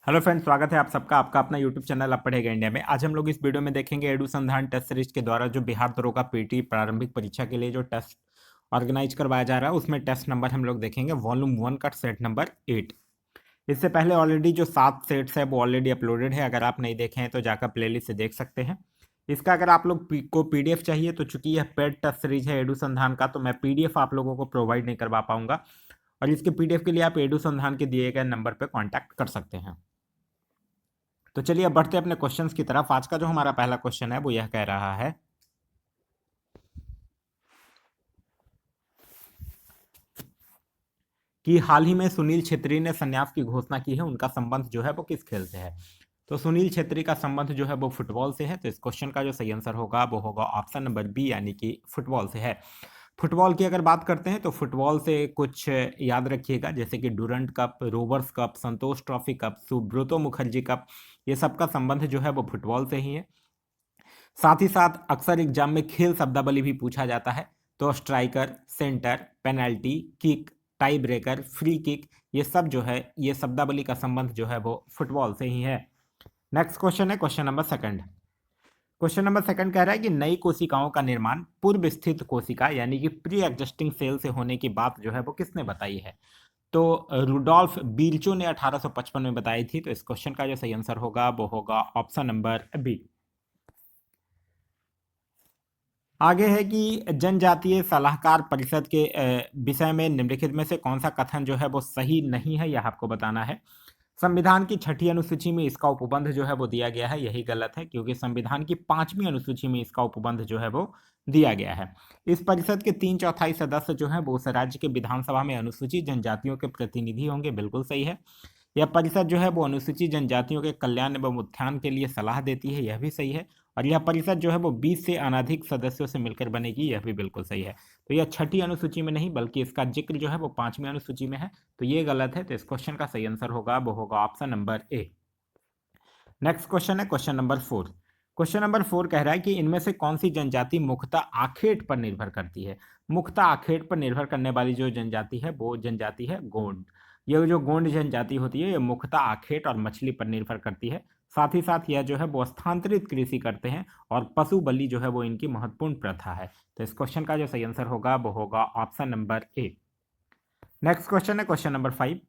Hello friends, स्वागत है आप सबका आपका अपना यूट्यूब चैनल अब पढ़ेगा इंडिया में। आज हम लोग इस वीडियो में देखेंगे एडुसंधान टेस्ट सीरीज के द्वारा जो बिहार दरोगा पीटी प्रारंभिक परीक्षा के लिए जो टेस्ट ऑर्गेनाइज करवाया जा रहा है उसमें टेस्ट नंबर हम लोग देखेंगे वॉल्यूम 1 का सेट नंबर 8। इससे पहले ऑलरेडी जो 7 सेट्स है वो ऑलरेडी अपलोडेड है। अगर आप नहीं देखे हैं तो जाकर प्लेलिस्ट से देख सकते हैं। इसका अगर आप लोग को पीडीएफ चाहिए तो चूंकि यह पेड टेस्ट सीरीज है एडुसंधान का, तो मैं पीडीएफ आप लोगों को प्रोवाइड नहीं करवा पाऊंगा। और इसके पीडीएफ के लिए आप एडुसंधान के दिए गए नंबर पर कॉन्टैक्ट कर सकते हैं। तो चलिए अब बढ़ते हैं अपने क्वेश्चंस की तरफ। आज का जो हमारा पहला क्वेश्चन है वो यह कह रहा है कि हाल ही में सुनील छेत्री ने संन्यास की घोषणा की है, उनका संबंध जो है वो किस खेल से है। तो सुनील छेत्री का संबंध जो है वो फुटबॉल से है। तो इस क्वेश्चन का जो सही आंसर होगा वो होगा ऑप्शन नंबर बी, यानी कि फुटबॉल से है। फुटबॉल की अगर बात करते हैं तो फुटबॉल से कुछ याद रखिएगा, जैसे कि Durand cup, Rovers cup, Santosh trophy cup, Subroto Mukherjee cup, ये सबका संबंध जो है वो फुटबॉल से ही है। साथ ही साथ अक्सर एग्जाम में खेल शब्दावली भी पूछा जाता है। तो striker, centre, penalty kick, tie breaker, free kick, ये सब जो है ये शब्दावली का संबंध जो है वो फुटबॉल से ही है। नेक्स्ट क्वेश्चन है question number second. Question number second कह रहा है कि नई कोशिकाओं का निर्माण पूर्व स्थित कोशिका यानी कि प्री एग्जिस्टिंग सेल से होने की बात जो है वो किसने बताई है। तो रुडोल्फ बीरचो ने 1855 में बताई थी। तो इस क्वेश्चन का जो सही आंसर होगा वो होगा ऑप्शन नंबर बी। आगे है कि जनजातीय सलाहकार परिषद के विषय में निम्नलिखित में से कौन सा कथन जो है वो सही नहीं है, यह आपको बताना है। संविधान की 6ठी अनुसूची में इसका उपबंध जो है वो दिया गया है, यही गलत है, क्योंकि संविधान की 5वीं अनुसूची में इसका उपबंध जो है वो दिया गया है। इस परिषद के 3/4 सदस्य जो है वो उस राज्य के विधानसभा में अनुसूचित जनजातियों के प्रतिनिधि होंगे, बिल्कुल सही है। यह परिषद जो है वो अनुसूचित जनजातियों के कल्याण एवं उत्थान के लिए सलाह देती है, यह भी सही है। और यह परिषद जो है वो 20 से अनधिक सदस्यों से मिलकर बनेगी, यह भी बिल्कुल सही है। तो यह 6ठी अनुसूची में नहीं बल्कि इसका जिक्र जो है वो 5वीं अनुसूची में है, तो ये गलत है। तो इस क्वेश्चन का सही आंसर होगा वो होगा ऑप्शन नंबर ए। नेक्स्ट क्वेश्चन है क्वेश्चन नंबर 4। क्वेश्चन नंबर 4 कह रहा है कि इनमें से कौन सी जनजाति मुख्यतः आखेट पर निर्भर करती है। मुख्यतः आखेट पर निर्भर करने वाली जो जनजाति है वो जनजाति है गोंड। ये जो गोंड जनजाति होती है ये मुख्यतः आखेट और मछली पर निर्भर करती है। साथ ही साथ यह जो है वो स्थानांतरित कृषि करते हैं और पशु बलि जो है वो इनकी महत्वपूर्ण प्रथा है। तो इस क्वेश्चन का जो सही आंसर होगा वो होगा ऑप्शन नंबर ए। नेक्स्ट क्वेश्चन है क्वेश्चन नंबर 5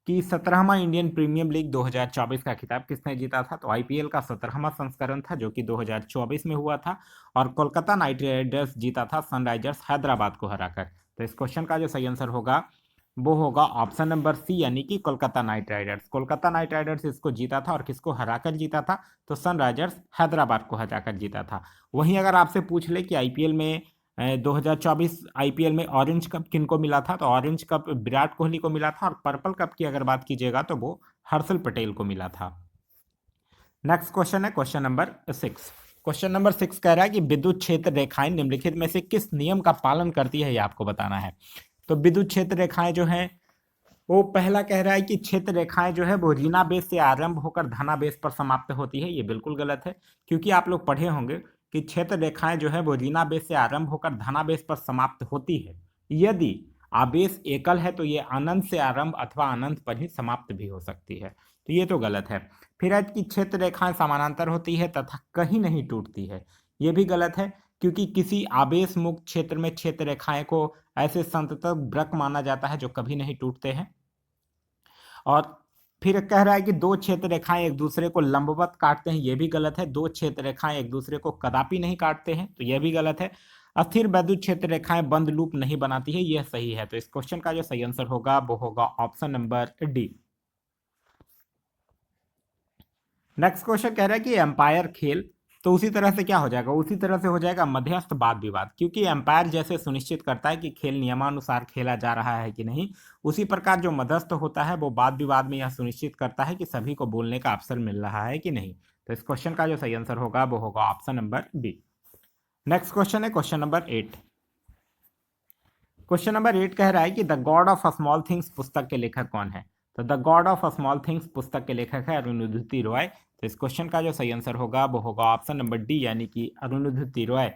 कि 17वां इंडियन प्रीमियर लीग 2024 का खिताब किसने जीता था। तो आईपीएल का 17वां संस्करण था जो कि 2024 में हुआ था और कोलकाता नाइट राइडर्स जीता था सनराइजर्स हैदराबाद को हराकर। तो इस क्वेश्चन का जो सही आंसर होगा वो होगा ऑप्शन नंबर सी, यानी कि Kolkata night Riders. Kolkata night Riders इसको जीता था और किसको हराकर जीता था, तो सनराइजर्स हैदराबाद को हराकर जीता था। वहीं अगर आपसे पूछ ले कि आईपीएल में 2024 आईपीएल में ऑरेंज कप किनको मिला था, तो ऑरेंज कप विराट कोहली को मिला था और पर्पल कप की अगर बात कीजिएगा तो वो हर्षल पटेल को मिला था। नेक्स्ट क्वेश्चन है क्वेश्चन नंबर 6। क्वेश्चन नंबर 6 कह रहा है कि विद्युत क्षेत्र रेखाएं निम्नलिखित में से किस नियम का पालन करती है, यह आपको बताना है। तो विद्युत क्षेत्र रेखाएं जो है वो पहला कह रहा है कि क्षेत्र रेखाएं जो है वो ऋणा बेस से आरंभ होकर धना बेस पर समाप्त होती है, ये बिल्कुल गलत है। क्योंकि आप लोग पढ़े होंगे कि क्षेत्र रेखाएं जो है वो ऋणा बेस से आरंभ होकर धना बेस पर समाप्त होती है। यदि आवेश एकल है तो ये अनंत से आरंभ अथवा अनंत पर ही समाप्त भी हो सकती है, तो ये तो गलत है। फिर है कि क्षेत्र रेखाएं समानांतर होती है तथा कहीं नहीं टूटती है, ये भी गलत है। क्योंकि किसी आवेश मुक्त क्षेत्र में क्षेत्र रेखाएं को ऐसे संतत वृत्त माना जाता है जो कभी नहीं टूटते हैं। और फिर कह रहा है कि दो क्षेत्र रेखाएं एक दूसरे को लंबवत काटते हैं, यह भी गलत है। दो क्षेत्र रेखाएं एक दूसरे को कदापि नहीं काटते हैं, तो यह भी गलत है। अस्थिर वैद्युत क्षेत्र रेखाएं बंद लूप नहीं बनाती है, यह सही है। तो इस क्वेश्चन का जो सही आंसर होगा वो होगा option number D. Next question कह रहा है कि एम्पायर खेल, तो उसी तरह से क्या हो जाएगा, उसी तरह से हो जाएगा मध्यस्थ वाद विवाद। क्योंकि एम्पायर जैसे सुनिश्चित करता है कि खेल नियमानुसार खेला जा रहा है कि नहीं, उसी प्रकार जो मध्यस्थ होता है वो वाद विवाद में यह सुनिश्चित करता है कि सभी को बोलने का अवसर मिल रहा है कि नहीं। तो इस क्वेश्चन का जो सही आंसर होगा वो होगा option number B. Next question है क्वेश्चन नंबर 8। क्वेश्चन नंबर 8 कह रहा है कि the god of small things पुस्तक के लेखक कौन है। तो the god of small things पुस्तक के लेखक है अरुंधति रॉय। तो इस क्वेश्चन का जो सही आंसर होगा वो होगा ऑप्शन नंबर डी, यानी कि अरुंधति रॉय।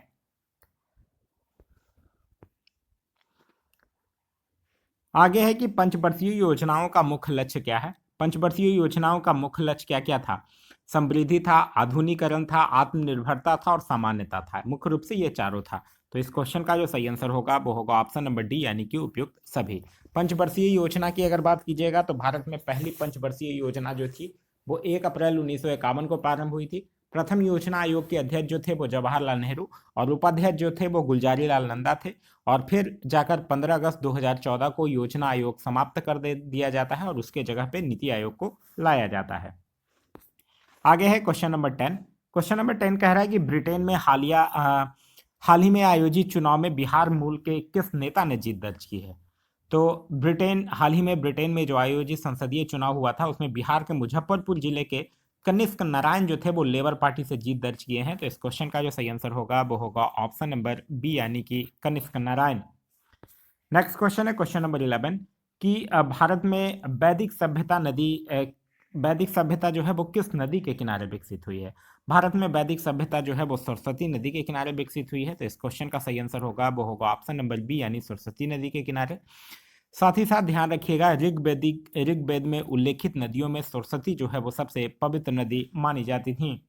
आगे है कि पंचवर्षीय योजनाओं का मुख्य लक्ष्य क्या है। पंचवर्षीय योजनाओं का मुख्य लक्ष्य क्या क्या था? समृद्धि था, आधुनिकीकरण था, आत्मनिर्भरता था और सामान्यता था। मुख्य रूप से ये चारों था। तो इस क्वेश्चन का जो सही आंसर होगा वो होगा ऑप्शन नंबर डी, यानी कि उपयुक्त सभी। पंचवर्षीय योजना की अगर बात कीजिएगा तो भारत में पहली पंचवर्षीय योजना जो थी वो 1 अप्रैल 1951 को प्रारंभ हुई थी। प्रथम योजना आयोग के अध्यक्ष जो थे वो जवाहरलाल नेहरू और उपाध्यक्ष जो थे वो गुलजारी लाल नंदा थे। और फिर जाकर 15 अगस्त 2014 को योजना आयोग समाप्त कर दे दिया जाता है और उसके जगह पे नीति आयोग को लाया जाता है। आगे है क्वेश्चन नंबर 10। क्वेश्चन नंबर 10 कह रहा है कि ब्रिटेन में हाल ही में आयोजित चुनाव में बिहार मूल के किस नेता ने जीत दर्ज की है? तो हाल ही में ब्रिटेन में जो आयोजित संसदीय चुनाव हुआ था उसमें बिहार के मुजफ्फरपुर जिले के कनिष्क नारायण जो थे वो लेबर पार्टी से जीत दर्ज किए हैं। तो इस क्वेश्चन का जो सही आंसर होगा वो होगा ऑप्शन नंबर बी, यानी कि कनिष्क नारायण। नेक्स्ट क्वेश्चन है क्वेश्चन नंबर 11 कि भारत में वैदिक सभ्यता जो है वो किस नदी के किनारे विकसित हुई है? भारत में वैदिक सभ्यता जो है वो सरस्वती नदी के किनारे विकसित हुई है। तो इस क्वेश्चन का सही आंसर होगा वो होगा ऑप्शन नंबर बी, यानी सरस्वती नदी के किनारे। साथ ही साथ ध्यान रखिएगा, ऋग्वेद में उल्लेखित नदियों में सरस्वती जो है वो सबसे पवित्र नदी मानी जाती थी।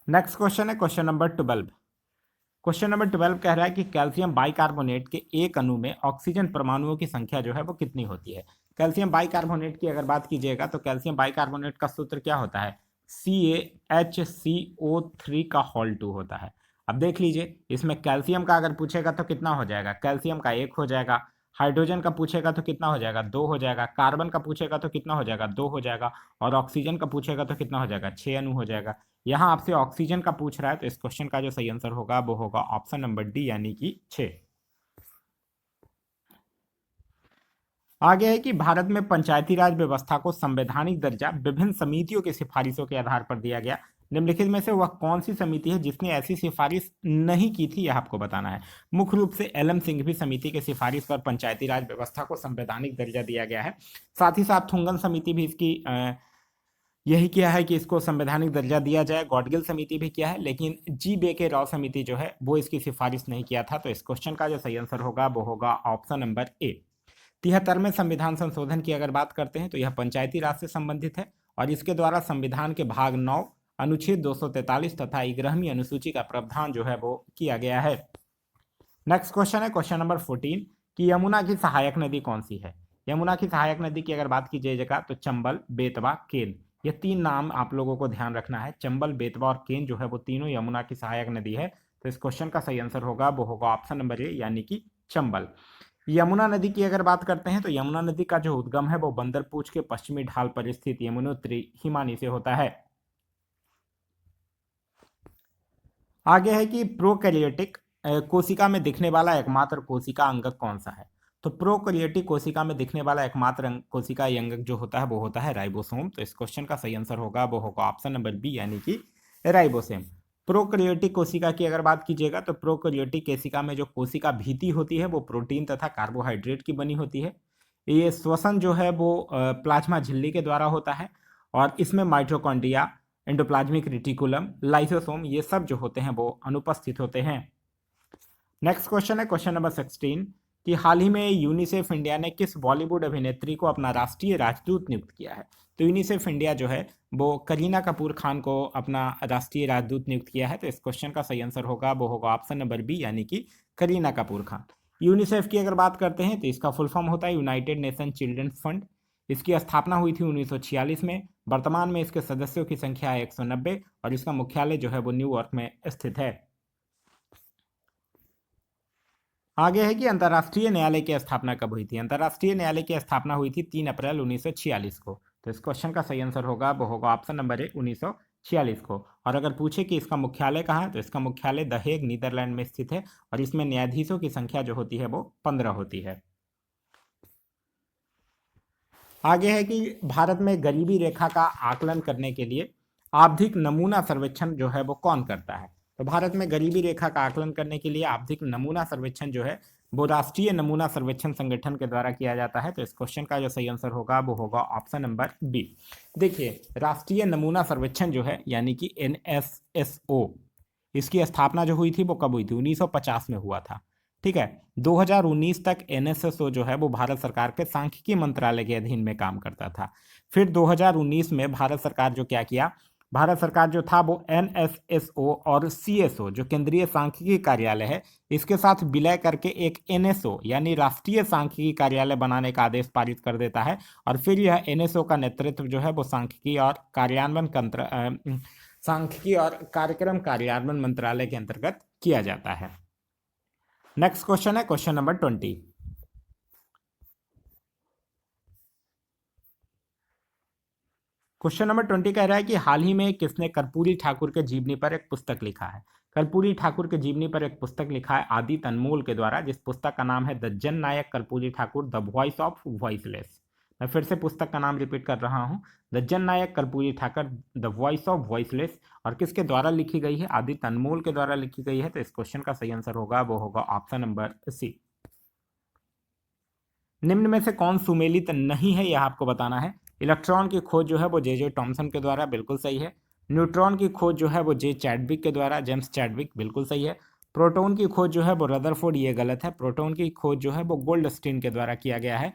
नेक्स्ट क्वेश्चन है क्वेश्चन नंबर 12। क्वेश्चन नंबर 12 कह रहा है कि कैल्शियम बाइकार्बोनेट के एक अणु में ऑक्सीजन परमाणुओं की संख्या जो है वो कितनी होती है? कैल्शियम बाइकार्बोनेट की अगर बात कीजिएगा तो कैल्शियम बाइकार्बोनेट का सूत्र क्या होता है? CaHCO3 का होल 2 होता है। अब देख लीजिए, इसमें कैल्शियम का अगर पूछेगा तो कितना हो जाएगा? कैल्शियम का 1 हो जाएगा। हाइड्रोजन का पूछेगा तो कितना हो जाएगा? 2 हो जाएगा। कार्बन का पूछेगा तो कितना हो जाएगा? 2 हो जाएगा। और ऑक्सीजन का पूछेगा तो कितना हो जाएगा? 6 अणु हो जाएगा। यहाँ आपसे ऑक्सीजन का पूछ रहा है तो इस क्वेश्चन का जो सही आंसर होगा वो होगा ऑप्शन नंबर डी, यानी कि 6। आगे है कि भारत में पंचायती राज व्यवस्था को संवैधानिक दर्जा विभिन्न समितियों की सिफारिशों के आधार पर दिया गया। निम्नलिखित में से वह कौन सी समिति है जिसने ऐसी सिफारिश नहीं की थी, यह आपको बताना है। मुख्य रूप से एल.एम. सिंघवी समिति के सिफारिश पर पंचायती राज व्यवस्था को संवैधानिक दर्जा दिया गया है। साथ ही साथ थुंगन समिति भी इसकी यही किया है कि इसको संवैधानिक दर्जा दिया जाए। गॉडगिल समिति भी किया है, लेकिन जी.बी.के. राव समिति जो है वो इसकी सिफारिश नहीं किया था। तो इस क्वेश्चन का जो सही आंसर होगा वो होगा ऑप्शन नंबर ए। 73वें संविधान संशोधन की अगर बात करते हैं तो यह पंचायती राज से संबंधित है और इसके द्वारा संविधान के भाग 9 अनुच्छेद 243 तथा 11वीं अनुसूची का प्रावधान जो है वो किया गया है। नेक्स्ट क्वेश्चन है क्वेश्चन नंबर 14 कि यमुना की सहायक नदी कौन सी है? यमुना की सहायक नदी की अगर बात की जाएगा तो चंबल, बेतवा, केन, ये 3 नाम आप लोगों को ध्यान रखना है। चंबल, बेतवा और केन जो है वो तीनों यमुना की सहायक नदी है। तो इस क्वेश्चन का सही आंसर होगा वो होगा ऑप्शन नंबर ए, यानी कि चंबल। यमुना नदी की अगर बात करते हैं तो यमुना नदी का जो उद्गम है वो बंदरपूछ के पश्चिमी ढाल पर स्थित यमुनोत्री हिमानी से होता है। आगे है कि प्रोकैरियोटिक कोशिका में दिखने वाला एकमात्र कोशिका अंगक कौन सा है? तो प्रोकैरियोटिक कोशिका में दिखने वाला एकमात्र कोशिका अंगक जो होता है वो होता है राइबोसोम। तो इस क्वेश्चन का सही आंसर होगा वो होगा ऑप्शन नंबर बी, यानी कि राइबोसोम। प्रोकैरियोटिक कोशिका की अगर बात कीजिएगा तो प्रोकैरियोटिक कोशिका में जो कोशिका भीति होती है वो प्रोटीन तथा कार्बोहाइड्रेट की बनी होती है। ये श्वसन जो है वो प्लाज्मा झिल्ली के द्वारा होता है और इसमें माइटोकॉन्ड्रिया, एंडोप्लाज्मिक रेटिकुलम, लाइसोसोम ये सब जो होते हैं वो अनुपस्थित होते हैं। नेक्स्ट क्वेश्चन है क्वेश्चन नंबर 16 कि हाल ही में यूनिसेफ इंडिया ने किस बॉलीवुड अभिनेत्री को अपना राष्ट्रीय राजदूत नियुक्त किया है? तो यूनिसेफ इंडिया जो है वो करीना कपूर खान को अपना राष्ट्रीय राजदूत नियुक्त किया है। तो इस क्वेश्चन का सही आंसर होगा वो होगा ऑप्शन नंबर बी, यानी कि करीना कपूर खान। यूनिसेफ की अगर बात करते हैं तो इसका फुल फॉर्म होता है यूनाइटेड नेशन चिल्ड्रंस फंड। इसकी स्थापना हुई थी 1946 में। वर्तमान में इसके सदस्यों की संख्या है 190 और इसका मुख्यालय जो है वो न्यूयॉर्क में स्थित है। आगे है कि अंतर्राष्ट्रीय न्यायालय की स्थापना कब हुई थी? अंतर्राष्ट्रीय न्यायालय की स्थापना हुई थी 3 अप्रैल 1946 को। तो इस क्वेश्चन का सही आंसर होगा वो होगा ऑप्शन नंबर ए, 1946 को। और अगर पूछे कि इसका मुख्यालय कहाँ है तो इसका मुख्यालय द हेग, नीदरलैंड में स्थित है और इसमें न्यायाधीशों की संख्या जो होती है वो 15 होती है। आगे है कि भारत में गरीबी रेखा का आकलन करने के लिए आवधिक नमूना सर्वेक्षण जो है वो कौन करता है? तो भारत में गरीबी रेखा का आकलन करने के लिए आवधिक नमूना सर्वेक्षण जो है वो राष्ट्रीय नमूना सर्वेक्षण संगठन के द्वारा किया जाता है। तो इस क्वेश्चन का जो सही आंसर होगा वो होगा ऑप्शन नंबर बी। देखिए, राष्ट्रीय नमूना सर्वेक्षण जो है यानी कि NSSO, इसकी स्थापना जो हुई थी वो कब हुई थी? 1950 में हुआ था। ठीक है। 2019 तक एनएसएसओ जो है वो भारत सरकार के सांख्यिकी मंत्रालय के अधीन में काम करता था। फिर 2019 में भारत सरकार जो क्या किया, भारत सरकार जो था वो एनएसएसओ और सीएसओ जो केंद्रीय सांख्यिकी कार्यालय है, इसके साथ विलय करके एक एनएसओ यानी राष्ट्रीय सांख्यिकी कार्यालय बनाने का आदेश पारित कर देता है। और फिर यह एनएसओ का नेतृत्व जो है वो सांख्यिकी और कार्यक्रम कार्यान्वयन मंत्रालय के अंतर्गत किया जाता है। नेक्स्ट क्वेश्चन है क्वेश्चन नंबर 20। क्वेश्चन नंबर 20 कह रहा है कि हाल ही में किसने कर्पूरी ठाकुर के जीवनी पर एक पुस्तक लिखा है। कर्पूरी ठाकुर के जीवनी पर एक पुस्तक लिखा है आदित्य अनमोल के द्वारा, जिस पुस्तक का नाम है the Jan Nayak Karpoori Thakur the voice of voiceless. मैं फिर से पुस्तक का नाम रिपीट कर रहा हूं, the Jan Nayak Karpoori Thakur the voice of voiceless. और किसके द्वारा लिखी गई है, आदित्य अनमोल के द्वारा लिखी गई है। तो इस क्वेश्चन का सही आंसर होगा वो होगा ऑप्शन नंबर सी। निम्न में से कौन सुमेलित नहीं है यह आपको बताना है। इलेक्ट्रॉन की खोज जो है वो जे टॉमसन के द्वारा, बिल्कुल सही है। न्यूट्रॉन की खोज जो है वो जे चैडविक के द्वारा, जेम्स चैडविक, बिल्कुल सही है। प्रोटॉन की खोज जो है वो रदरफोर्ड, ये गलत है। प्रोटॉन की खोज जो है वो गोल्डस्टीन के द्वारा किया गया है,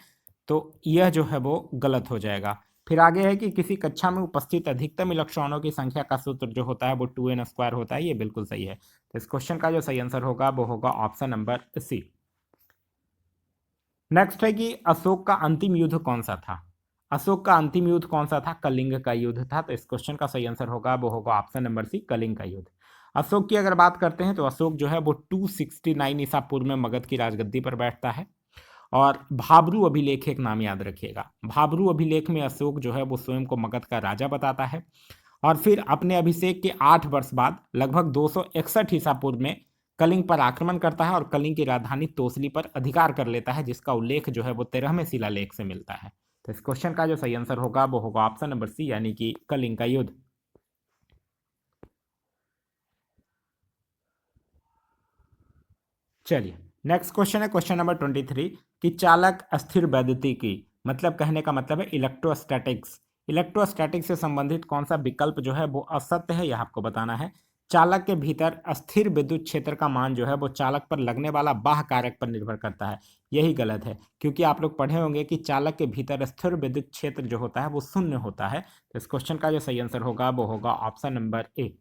तो यह जो है वो गलत हो जाएगा। फिर आगे है कि किसी कक्षा में उपस्थित अधिकतम इलेक्ट्रॉनों की संख्या का सूत्र जो होता है वो 2n² होता है, ये बिल्कुल सही है। तो इस क्वेश्चन का जो सही आंसर होगा वो होगा ऑप्शन नंबर सी। नेक्स्ट है कि अशोक का अंतिम युद्ध कौन सा था। अशोक का अंतिम युद्ध कौन सा था, कलिंग का युद्ध था। तो इस क्वेश्चन का सही आंसर होगा वो होगा ऑप्शन नंबर सी, कलिंग का युद्ध। अशोक की अगर बात करते हैं तो अशोक जो है वो 269 ईसा पूर्व में मगध की राजगद्दी पर बैठता है। और भाब्रू अभिलेख एक नाम याद रखिएगा, भाब्रू अभिलेख में अशोक जो है वो स्वयं को मगध का राजा बताता है। और फिर अपने अभिषेक के 8 वर्ष बाद लगभग 261 ईसा पूर्व में कलिंग पर आक्रमण करता है और कलिंग की राजधानी तोसली पर अधिकार कर लेता है, जिसका उल्लेख जो है वो 13वें शिलालेख से मिलता है। तो इस क्वेश्चन का जो सही आंसर होगा वो होगा ऑप्शन नंबर सी, यानी कि कलिंग का युद्ध। चलिए नेक्स्ट क्वेश्चन है क्वेश्चन नंबर 23 कि चालक अस्थिर वैद्युतिकी, मतलब कहने का मतलब है इलेक्ट्रोस्टैटिक्स। इलेक्ट्रोस्टैटिक्स से संबंधित कौन सा विकल्प जो है वो असत्य है, यह आपको बताना है। चालक के भीतर अस्थिर विद्युत क्षेत्र का मान जो है वो चालक पर लगने वाला बाह्य कारक पर निर्भर करता है, यही गलत है। क्योंकि आप लोग पढ़े होंगे कि चालक के भीतर स्थिर विद्युत क्षेत्र जो होता है वो शून्य होता है। तो इस क्वेश्चन का जो सही आंसर होगा वो होगा ऑप्शन नंबर ए।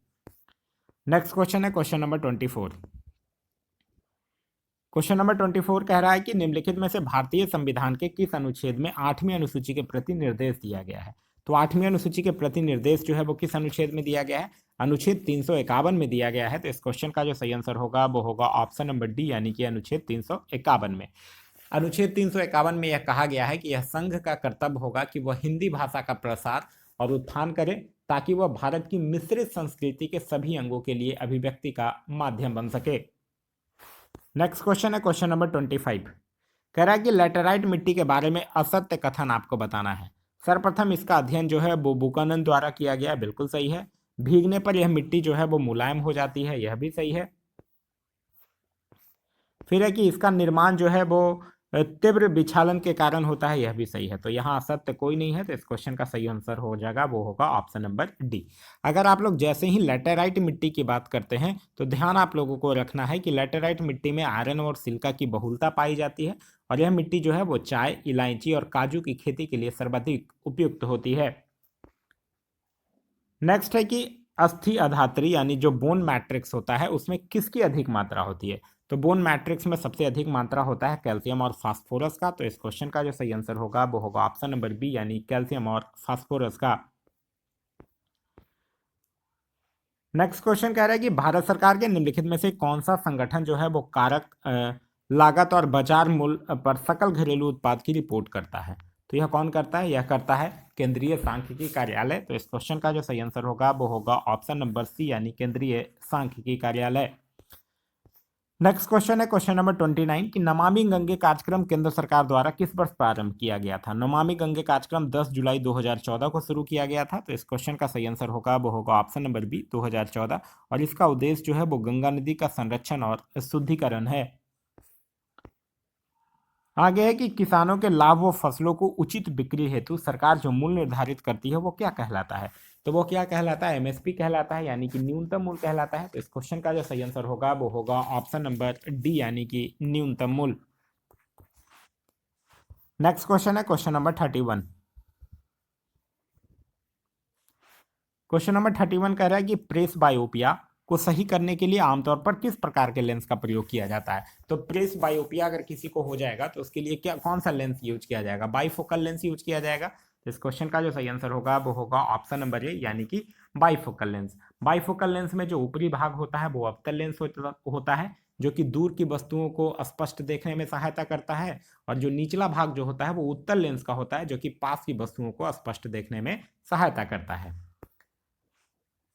नेक्स्ट क्वेश्चन है क्वेश्चन नंबर 24। क्वेश्चन नंबर 24 कह रहा है कि निम्नलिखित में से भारतीय संविधान के किस अनुच्छेद में 8वीं अनुसूची के प्रति निर्देश दिया गया है। तो 8वीं अनुसूची के प्रति निर्देश जो है वो किस अनुच्छेद में दिया गया है, अनुच्छेद 351 में दिया गया है। तो इस क्वेश्चन का जो सही आंसर होगा वो होगा ऑप्शन नंबर डी, यानी कि अनुच्छेद 351 में। अनुच्छेद 351 में यह कहा गया है कि यह संघ का कर्तव्य होगा कि वह हिंदी भाषा का प्रसार और उत्थान करे, ताकि वह भारत की मिश्रित संस्कृति के सभी अंगों के लिए अभिव्यक्ति का माध्यम बन सके। नेक्स्ट क्वेश्चन है क्वेश्चन नंबर 25। कह रहा है कि लेटेराइट मिट्टी के बारे में असत्य कथन आपको बताना है। सर्वप्रथम इसका अध्ययन जो है वो बुकानन द्वारा किया गया, बिल्कुल सही है। भीगने पर यह मिट्टी जो है वो मुलायम हो जाती है, यह भी सही है। फिर है कि इसका निर्माण जो है वो तीव्र विक्षालन के कारण होता है, यह भी सही है। तो यहाँ असत्य कोई नहीं है, तो इस क्वेश्चन का सही आंसर हो जाएगा वो होगा ऑप्शन नंबर डी। अगर आप लोग जैसे ही लेटेराइट मिट्टी की बात करते हैं तो ध्यान आप लोगों को रखना है कि लेटेराइट मिट्टी में आयरन और सिलिका की बहुलता पाई जाती है, और यह मिट्टी जो है वो चाय, इलायची और काजू की खेती के लिए सर्वाधिक उपयुक्त होती है। नेक्स्ट है कि अस्थि अधात्री यानी जो बोन मैट्रिक्स होता है उसमें किसकी अधिक मात्रा होती है। तो बोन मैट्रिक्स में सबसे अधिक मात्रा होता है कैल्शियम और फास्फोरस का। तो इस क्वेश्चन का जो सही आंसर होगा वो होगा ऑप्शन नंबर बी, यानी कैल्शियम और फास्फोरस का। नेक्स्ट क्वेश्चन कह रहा है कि भारत सरकार के निम्नलिखित में से कौन सा संगठन जो है वो कारक लागत और बाजार मूल्य पर सकल घरेलू उत्पाद की रिपोर्ट करता है। तो यह कौन करता है, यह करता है केंद्रीय सांख्यिकी कार्यालय। तो इस क्वेश्चन का जो सही आंसर होगा वो होगा ऑप्शन नंबर सी, यानी केंद्रीय सांख्यिकी कार्यालय। नेक्स्ट क्वेश्चन है क्वेश्चन नंबर 29 कि नमामि गंगे कार्यक्रम केंद्र सरकार द्वारा किस वर्ष प्रारंभ किया गया था। नमामि गंगे कार्यक्रम 10 जुलाई 2014 को शुरू किया गया था। तो इस क्वेश्चन का सही आंसर होगा वो होगा ऑप्शन नंबर बी, 2014। और इसका उद्देश्य जो है वो गंगा नदी का संरक्षण और शुद्धिकरण है। आगे है कि किसानों के लाभ व फसलों को उचित बिक्री हेतु सरकार जो मूल्य निर्धारित करती है वो क्या कहलाता है। तो वो क्या कहलाता है, एमएसपी कहलाता है, यानी कि न्यूनतम मूल्य कहलाता है। तो इस क्वेश्चन का जो सही आंसर होगा वो होगा ऑप्शन नंबर डी, यानी कि न्यूनतम मूल्य। नेक्स्ट क्वेश्चन है क्वेश्चन नंबर 31। क्वेश्चन नंबर 31 कह रहा है कि प्रेस बायोपिया को सही करने के लिए आमतौर पर किस प्रकार के लेंस का प्रयोग किया जाता है। तो प्रेस बायोपिया अगर किसी को हो जाएगा तो उसके लिए क्या कौन सा लेंस यूज किया जाएगा, बाइफोकल लेंस यूज किया जाएगा। तो इस क्वेश्चन का जो सही आंसर होगा वो होगा ऑप्शन नंबर ए, यानी कि बाइफोकल लेंस। बाइफोकल लेंस में जो ऊपरी भाग होता है वो अवतल लेंस होता है, जो कि दूर की वस्तुओं को स्पष्ट देखने में सहायता करता है, और जो निचला भाग जो होता है वो उत्तल लेंस का होता है, जो कि पास की वस्तुओं को स्पष्ट देखने में सहायता करता है।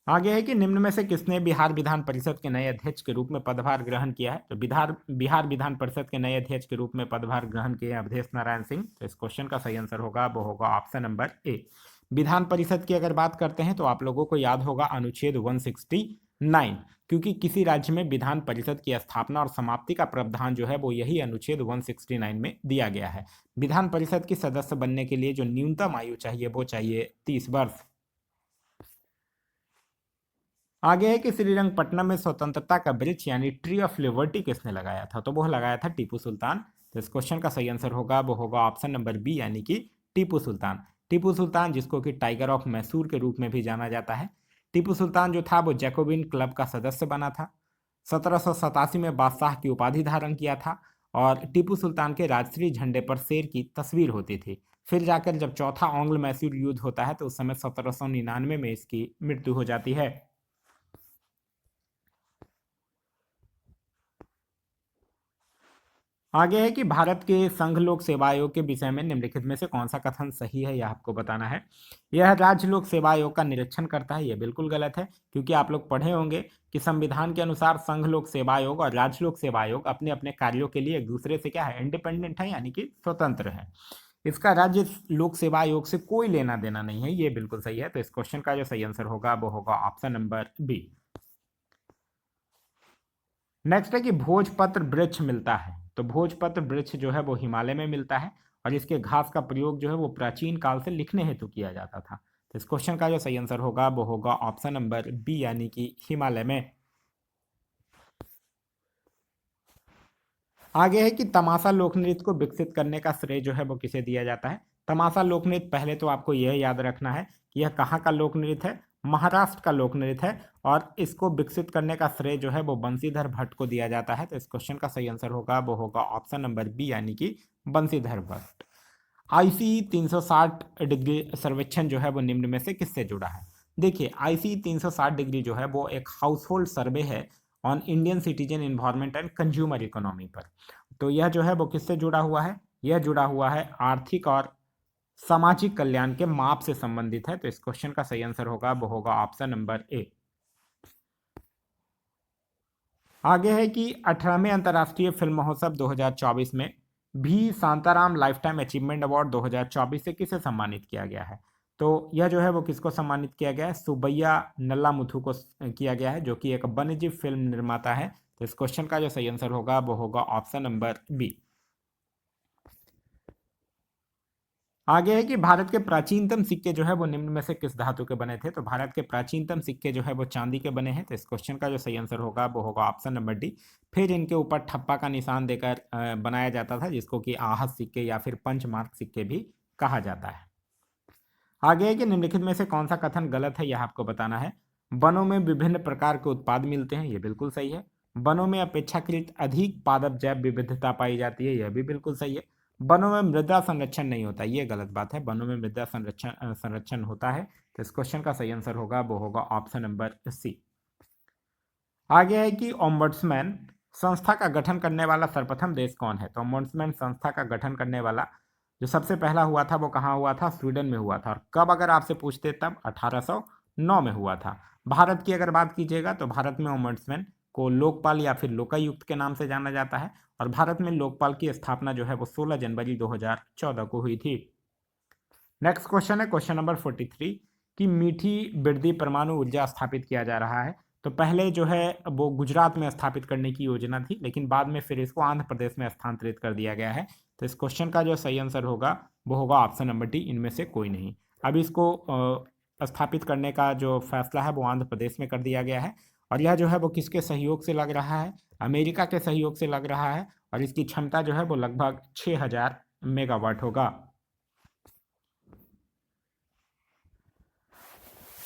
आगे है कि निम्न में से किसने बिहार विधान परिषद के नए अध्यक्ष के रूप में पदभार ग्रहण किया है। तो बिहार विधान परिषद के नए अध्यक्ष के रूप में पदभार ग्रहण किए अवधेश नारायण सिंह। तो इस क्वेश्चन का सही आंसर होगा वो होगा ऑप्शन नंबर ए। विधान परिषद की अगर बात करते हैं तो आप लोगों को याद होगा अनुच्छेद 169, क्योंकि किसी राज्य में विधान परिषद की स्थापना और समाप्ति का प्रावधान जो है वो यही अनुच्छेद 169 में दिया गया है। विधान परिषद की सदस्य बनने के लिए जो न्यूनतम आयु चाहिए वो चाहिए 30 वर्ष। आगे है कि श्रीरंगपट्टनम में स्वतंत्रता का वृक्ष यानी ट्री ऑफ लिबर्टी किसने लगाया था। तो वो लगाया था टीपू सुल्तान। तो इस क्वेश्चन का सही आंसर होगा वो होगा ऑप्शन नंबर बी, यानी कि टीपू सुल्तान। टीपू सुल्तान, जिसको कि टाइगर ऑफ मैसूर के रूप में भी जाना जाता है। टीपू सुल्तान जो था वो जैकोबिन क्लब का सदस्य बना था। 1787 में बादशाह की उपाधि धारण किया था, और टीपू सुल्तान के राजश्री झंडे पर शेर की तस्वीर होती थी। फिर जाकर जब चौथा आंग्ल मैसूर युद्ध होता है तो उस समय 1799 में इसकी मृत्यु हो जाती है। आगे है कि भारत के संघ लोक सेवा आयोग के विषय में निम्नलिखित में से कौन सा कथन सही है, यह आपको बताना है। यह राज्य लोक सेवा आयोग का निरीक्षण करता है, यह बिल्कुल गलत है, क्योंकि आप लोग पढ़े होंगे कि संविधान के अनुसार संघ लोक सेवा आयोग और राज्य लोक सेवा आयोग अपने अपने कार्यों के लिए एक दूसरे से क्या है, इंडिपेंडेंट है, यानी कि स्वतंत्र है। इसका राज्य लोक सेवा आयोग से कोई लेना देना नहीं है, ये बिल्कुल सही है। तो इस क्वेश्चन का जो सही आंसर होगा वो होगा ऑप्शन नंबर बी। नेक्स्ट है कि भोजपत्र वृक्ष मिलता है। तो भोजपत्र वृक्ष जो है वो हिमालय में मिलता है, और इसके घास का प्रयोग जो है वो प्राचीन काल से लिखने हेतु किया जाता था। तो इस क्वेश्चन का जो सही आंसर होगा वो होगा ऑप्शन नंबर बी, यानी कि हिमालय में। आगे है कि तमाशा लोक नृत्य को विकसित करने का श्रेय जो है वो किसे दिया जाता है। तमाशा लोक नृत्य, पहले तो आपको यह याद रखना है कि यह कहाँ का लोक नृत्य है, महाराष्ट्र का लोक नृत्य है, और इसको विकसित करने का श्रेय जो है वो बंशीधर भट्ट को दिया जाता है। तो इस क्वेश्चन का सही आंसर होगा वो होगा ऑप्शन नंबर बी, यानी कि बंशीधर भट्ट। आईसी 360 डिग्री सर्वेक्षण जो है वो निम्न में से किससे जुड़ा है। देखिए, आईसी 360 डिग्री जो है वो एक हाउस होल्ड सर्वे है on Indian citizen environment and consumer economy पर। तो यह जो है वो किससे जुड़ा हुआ है, यह जुड़ा हुआ है आर्थिक और सामाजिक कल्याण के माप से संबंधित है। तो इस क्वेश्चन का सही आंसर होगा वो होगा ऑप्शन नंबर ए। आगे है कि 18वें अंतर्राष्ट्रीय फिल्म महोत्सव 2024 में भी Shantaram life time achievement award 2024 से किसे सम्मानित किया गया है। तो यह जो है वो किसको सम्मानित किया गया है, सुबैया नल्लामुथु को किया गया है, जो कि एक वन्यजीव फिल्म निर्माता है। तो इस क्वेश्चन का जो सही आंसर होगा वो होगा ऑप्शन नंबर बी। आगे है कि भारत के प्राचीनतम सिक्के जो है वो निम्न में से किस धातु के बने थे। तो भारत के प्राचीनतम सिक्के जो है वो चांदी के बने हैं। तो इस क्वेश्चन का जो सही आंसर होगा वो होगा ऑप्शन नंबर डी। फिर इनके ऊपर ठप्पा का निशान देकर बनाया जाता था, जिसको कि आहत सिक्के या फिर पंचमार्क सिक्के भी कहा जाता है। आगे है कि निम्नलिखित में से कौन सा कथन गलत है, यह आपको बताना है। वनों में विभिन्न प्रकार के उत्पाद मिलते हैं, यह बिल्कुल सही है। वनों में अपेक्षाकृत अधिक पादप जैव विविधता पाई जाती है, यह भी बिल्कुल सही है। वनों में मृदा संरक्षण नहीं होता, यह गलत बात है। वनों में मृदा संरक्षण होता है। तो इस क्वेश्चन का सही आंसर होगा वो होगा ऑप्शन नंबर सी। आगे है कि ओम्बड्समैन संस्था का गठन करने वाला सर्वप्रथम देश कौन है। तो ओम्बड्समैन संस्था का गठन करने वाला जो सबसे पहला हुआ था वो कहाँ हुआ था, स्वीडन में हुआ था। और कब अगर आपसे पूछते तब 1809 में हुआ था। भारत की अगर बात कीजिएगा तो भारत में ओम्बड्समैन को लोकपाल या फिर लोकायुक्त के नाम से जाना जाता है, और भारत में लोकपाल की स्थापना जो है वो 16 जनवरी 2014 को हुई थी। नेक्स्ट क्वेश्चन है क्वेश्चन नंबर 43 कि मीठी बिरदी परमाणु ऊर्जा स्थापित किया जा रहा है। तो पहले जो है वो गुजरात में स्थापित करने की योजना थी, लेकिन बाद में फिर इसको आंध्र प्रदेश में स्थानांतरित कर दिया गया है। तो इस क्वेश्चन का जो सही आंसर होगा वो होगा ऑप्शन नंबर डी, इनमें से कोई नहीं। अब इसको स्थापित करने का जो फैसला है वो आंध्र प्रदेश में कर दिया गया है। और यह जो है वो किसके सहयोग से लग रहा है? अमेरिका के सहयोग से लग रहा है। और इसकी क्षमता जो है वो लगभग 6000 मेगावाट होगा।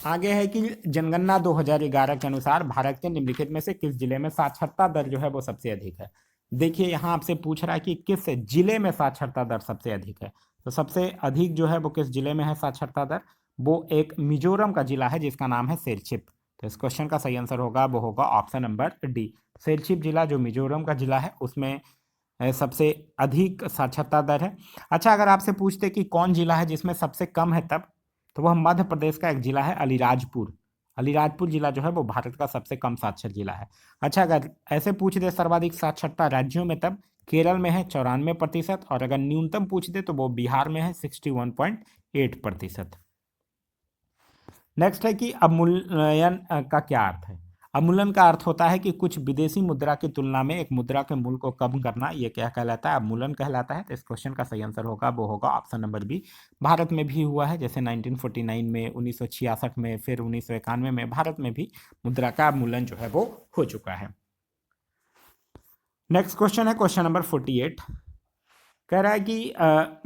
आगे है कि जनगणना 2011 के अनुसार भारत के निम्नलिखित में से किस जिले में साक्षरता दर जो है वो सबसे अधिक है? देखिए यहाँ आपसे पूछ रहा है कि किस जिले में साक्षरता दर सबसे अधिक है। तो सबसे अधिक जो है वो किस जिले में है साक्षरता दर? वो एक मिजोरम का जिला है जिसका नाम है सेरचिप। तो इस क्वेश्चन का सही आंसर होगा वो होगा ऑप्शन नंबर डी। सेरचिप जिला जो मिजोरम का जिला है उसमें सबसे अधिक साक्षरता दर है। अच्छा, अगर आपसे पूछते कि कौन जिला है जिसमें सबसे कम है तब, तो वह मध्य प्रदेश का एक जिला है अलीराजपुर। अलीराजपुर जिला जो है वो भारत का सबसे कम साक्षर जिला है। अच्छा, अगर ऐसे पूछ दे सर्वाधिक साक्षरता राज्यों में, तब केरल में है 94%, और अगर न्यूनतम पूछ दे तो वो बिहार में है 61.8%। नेक्स्ट है कि अवमूल्यन का क्या अर्थ है? अवमूल्यन का अर्थ होता है कि कुछ विदेशी मुद्रा की तुलना में एक मुद्रा के मूल्य को कम करना। ये क्या कहलाता है? अवमूल्यन कहलाता है। तो इस क्वेश्चन का सही आंसर होगा वो होगा ऑप्शन नंबर बी। भारत में भी हुआ है, जैसे 1949 में, 1966 में, फिर 1991 में भारत में भी मुद्रा का अवमूल्यन जो है वो हो चुका है। नेक्स्ट क्वेश्चन है क्वेश्चन नंबर 48। कह रहा है कि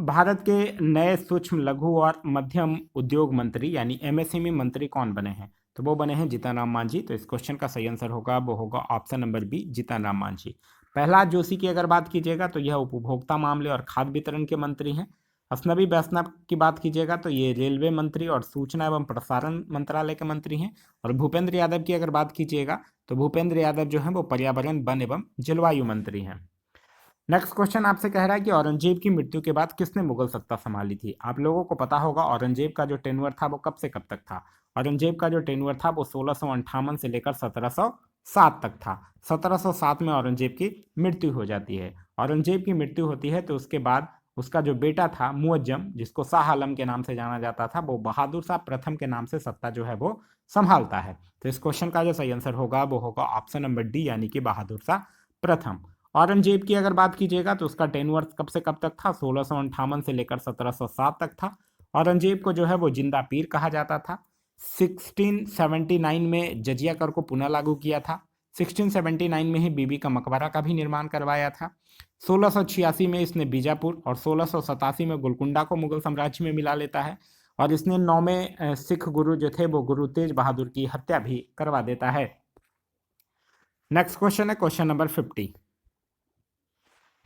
भारत के नए सूक्ष्म लघु और मध्यम उद्योग मंत्री यानी एमएसएमई मंत्री कौन बने हैं? तो वो बने हैं जीतन राम मांझी। तो इस क्वेश्चन का सही आंसर होगा वो होगा option number B, Jitan Ram Manjhi. Prahlad Joshi की अगर बात कीजिएगा तो यह उपभोक्ता मामले और खाद्य वितरण के मंत्री हैं। अफनवी वैष्णव की बात कीजिएगा तो ये रेलवे मंत्री और सूचना एवं प्रसारण मंत्रालय के मंत्री हैं। और भूपेंद्र यादव की अगर बात कीजिएगा तो भूपेंद्र यादव जो है वो पर्यावरण, वन एवं जलवायु मंत्री हैं। नेक्स्ट क्वेश्चन आपसे कह रहा है कि औरंगजेब की मृत्यु के बाद किसने मुगल सत्ता संभाली थी? आप लोगों को पता होगा औरंगजेब का जो टेन्योर था वो कब से कब तक था। औरंगजेब का जो टेन्योर था वो 1658 से लेकर 1707 तक था। 1707 में औरंगजेब की मृत्यु हो जाती है। औरंगजेब की मृत्यु होती है तो उसके बाद उसका जो बेटा था मुअज्जम, जिसको शाह आलम के नाम से जाना जाता था, वो बहादुर शाह प्रथम के नाम से सत्ता जो है वो संभालता है। तो इस क्वेश्चन का जो सही आंसर होगा वो होगा ऑप्शन नंबर डी, यानी कि बहादुर शाह प्रथम। औरंगजेब की अगर बात कीजिएगा तो उसका टेन्योर कब से कब तक था? 1658 से लेकर 1707 तक था। औरंगजेब को जो है वो जिंदा पीर कहा जाता था। 1679 में जजिया कर को पुनः लागू किया था। 1679 में ही बीबी का मकबरा का भी निर्माण करवाया था। 1686 में इसने बीजापुर और 1687 में गोलकुंडा को मुगल साम्राज्य में मिला लेता है। और इसने 9वें सिख गुरु जो थे वो गुरु तेज बहादुर की हत्या भी करवा देता है। नेक्स्ट क्वेश्चन है क्वेश्चन नंबर 50।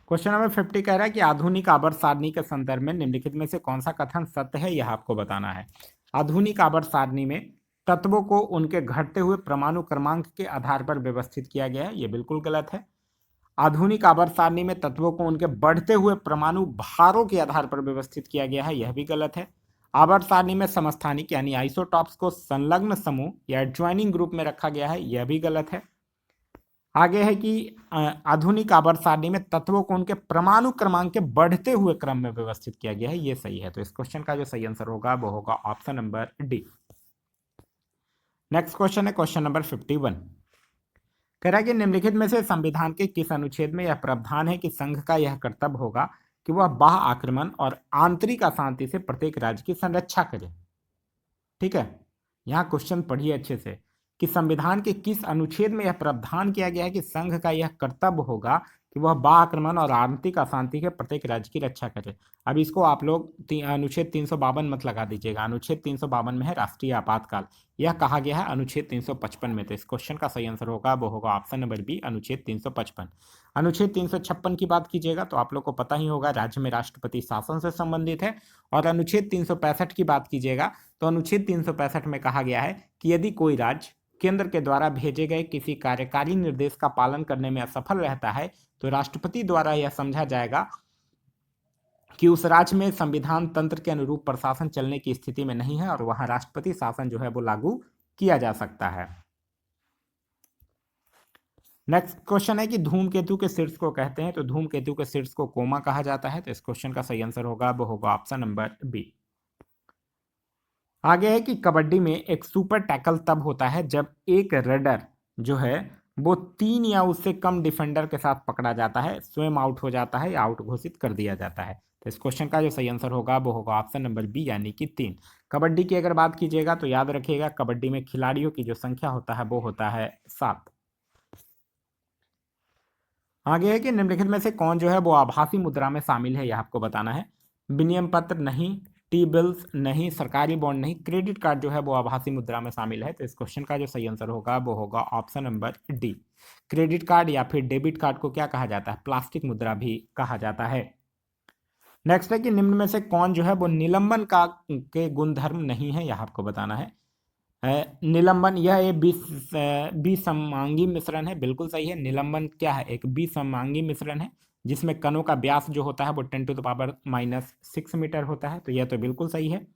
क्वेश्चन नंबर 50 कह रहा है कि आधुनिक आवर्त सारणी के संदर्भ में निम्नलिखित में से कौन सा कथन सत्य है, यह आपको बताना है। आधुनिक आवर्त सारणी में तत्वों को उनके घटते हुए परमाणु क्रमांक के आधार पर व्यवस्थित किया गया है, यह बिल्कुल गलत है। आधुनिक आवर्त सारणी में तत्वों को उनके बढ़ते हुए परमाणु भारों के आधार पर व्यवस्थित किया गया है, यह भी गलत है। आवर्त सारणी में समस्थानिक यानी आइसोटॉप्स को संलग्न समूह या एडजॉइनिंग ग्रुप में रखा गया है, यह भी गलत है। आगे है कि आधुनिक आवर्त सारणी में तत्वों को उनके परमाणु क्रमांक के बढ़ते हुए क्रम में व्यवस्थित किया गया है, ये सही है। तो इस क्वेश्चन का जो सही आंसर होगा वो होगा option number D. Next question है क्वेश्चन नंबर 51। कह रहा है कि निम्नलिखित में से संविधान के किस अनुच्छेद में यह प्रावधान है कि संघ का यह कर्तव्य होगा कि वह बाह्य आक्रमण और आंतरिक अशांति से प्रत्येक राज्य की संरक्षा करे। ठीक है, यहाँ क्वेश्चन पढ़िए अच्छे से कि संविधान के किस अनुच्छेद में यह प्रावधान किया गया है कि संघ का यह कर्तव्य होगा कि वह बाह्य आक्रमण और आंतरिक अशांति के प्रत्येक राज्य की रक्षा करे। अब इसको आप लोग अनुच्छेद 352 मत लगा दीजिएगा। अनुच्छेद 352 में है राष्ट्रीय आपातकाल, यह कहा गया है अनुच्छेद 355 में। तो इस क्वेश्चन का सही आंसर होगा वो होगा ऑप्शन नंबर बी, अनुच्छेद 355। अनुच्छेद 356 की बात कीजिएगा तो आप लोग को पता ही होगा राज्य में राष्ट्रपति शासन से संबंधित है। और अनुच्छेद 365 की बात कीजिएगा तो अनुच्छेद 365 में कहा गया है कि यदि कोई राज्य केंद्र के द्वारा भेजे गए किसी कार्यकारी निर्देश का पालन करने में असफल रहता है तो राष्ट्रपति द्वारा यह समझा जाएगा कि उस राज्य में संविधान तंत्र के अनुरूप प्रशासन चलने की स्थिति में नहीं है और वहां राष्ट्रपति शासन जो है वो लागू किया जा सकता है। नेक्स्ट क्वेश्चन है कि धूमकेतु के शीर्ष को कहते हैं, तो धूमकेतु के शीर्ष को कोमा कहा जाता है। तो इस क्वेश्चन का सही आंसर होगा वो होगा ऑप्शन नंबर बी। आगे है कि कबड्डी में एक सुपर टैकल तब होता है जब एक रेडर जो है वो 3 या उससे कम डिफेंडर के साथ पकड़ा जाता है, स्वयं आउट हो जाता है या आउट घोषित कर दिया जाता है। तो इस क्वेश्चन का जो सही आंसर होगा वो होगा ऑप्शन नंबर बी यानी कि 3। कबड्डी की अगर बात कीजिएगा तो याद रखिएगा कबड्डी में खिलाड़ियों की जो संख्या होता है वो होता है 7। आगे है कि निम्नलिखित में से कौन जो है वो आभासी मुद्रा में शामिल है, यह आपको बताना है। विनिमय पत्र नहीं, टी बिल्स नहीं, सरकारी बॉन्ड नहीं, क्रेडिट कार्ड जो है वो आभासी मुद्रा में शामिल है। तो इस क्वेश्चन का जो सही आंसर होगा वो होगा option number D. Credit card या फिर डेबिट कार्ड को क्या कहा जाता है? प्लास्टिक मुद्रा भी कहा जाता है। नेक्स्ट है कि निम्न में से कौन जो है वो निलंबन का के गुणधर्म नहीं है, यह आपको बताना है। निलंबन यह एक विसमांगी मिश्रण है, बिल्कुल सही है। निलंबन क्या है? एक विसमांगी मिश्रण है जिसमें कणों का व्यास जो होता है वो 10⁻⁻6 मीटर होता है, तो यह तो बिल्कुल सही है।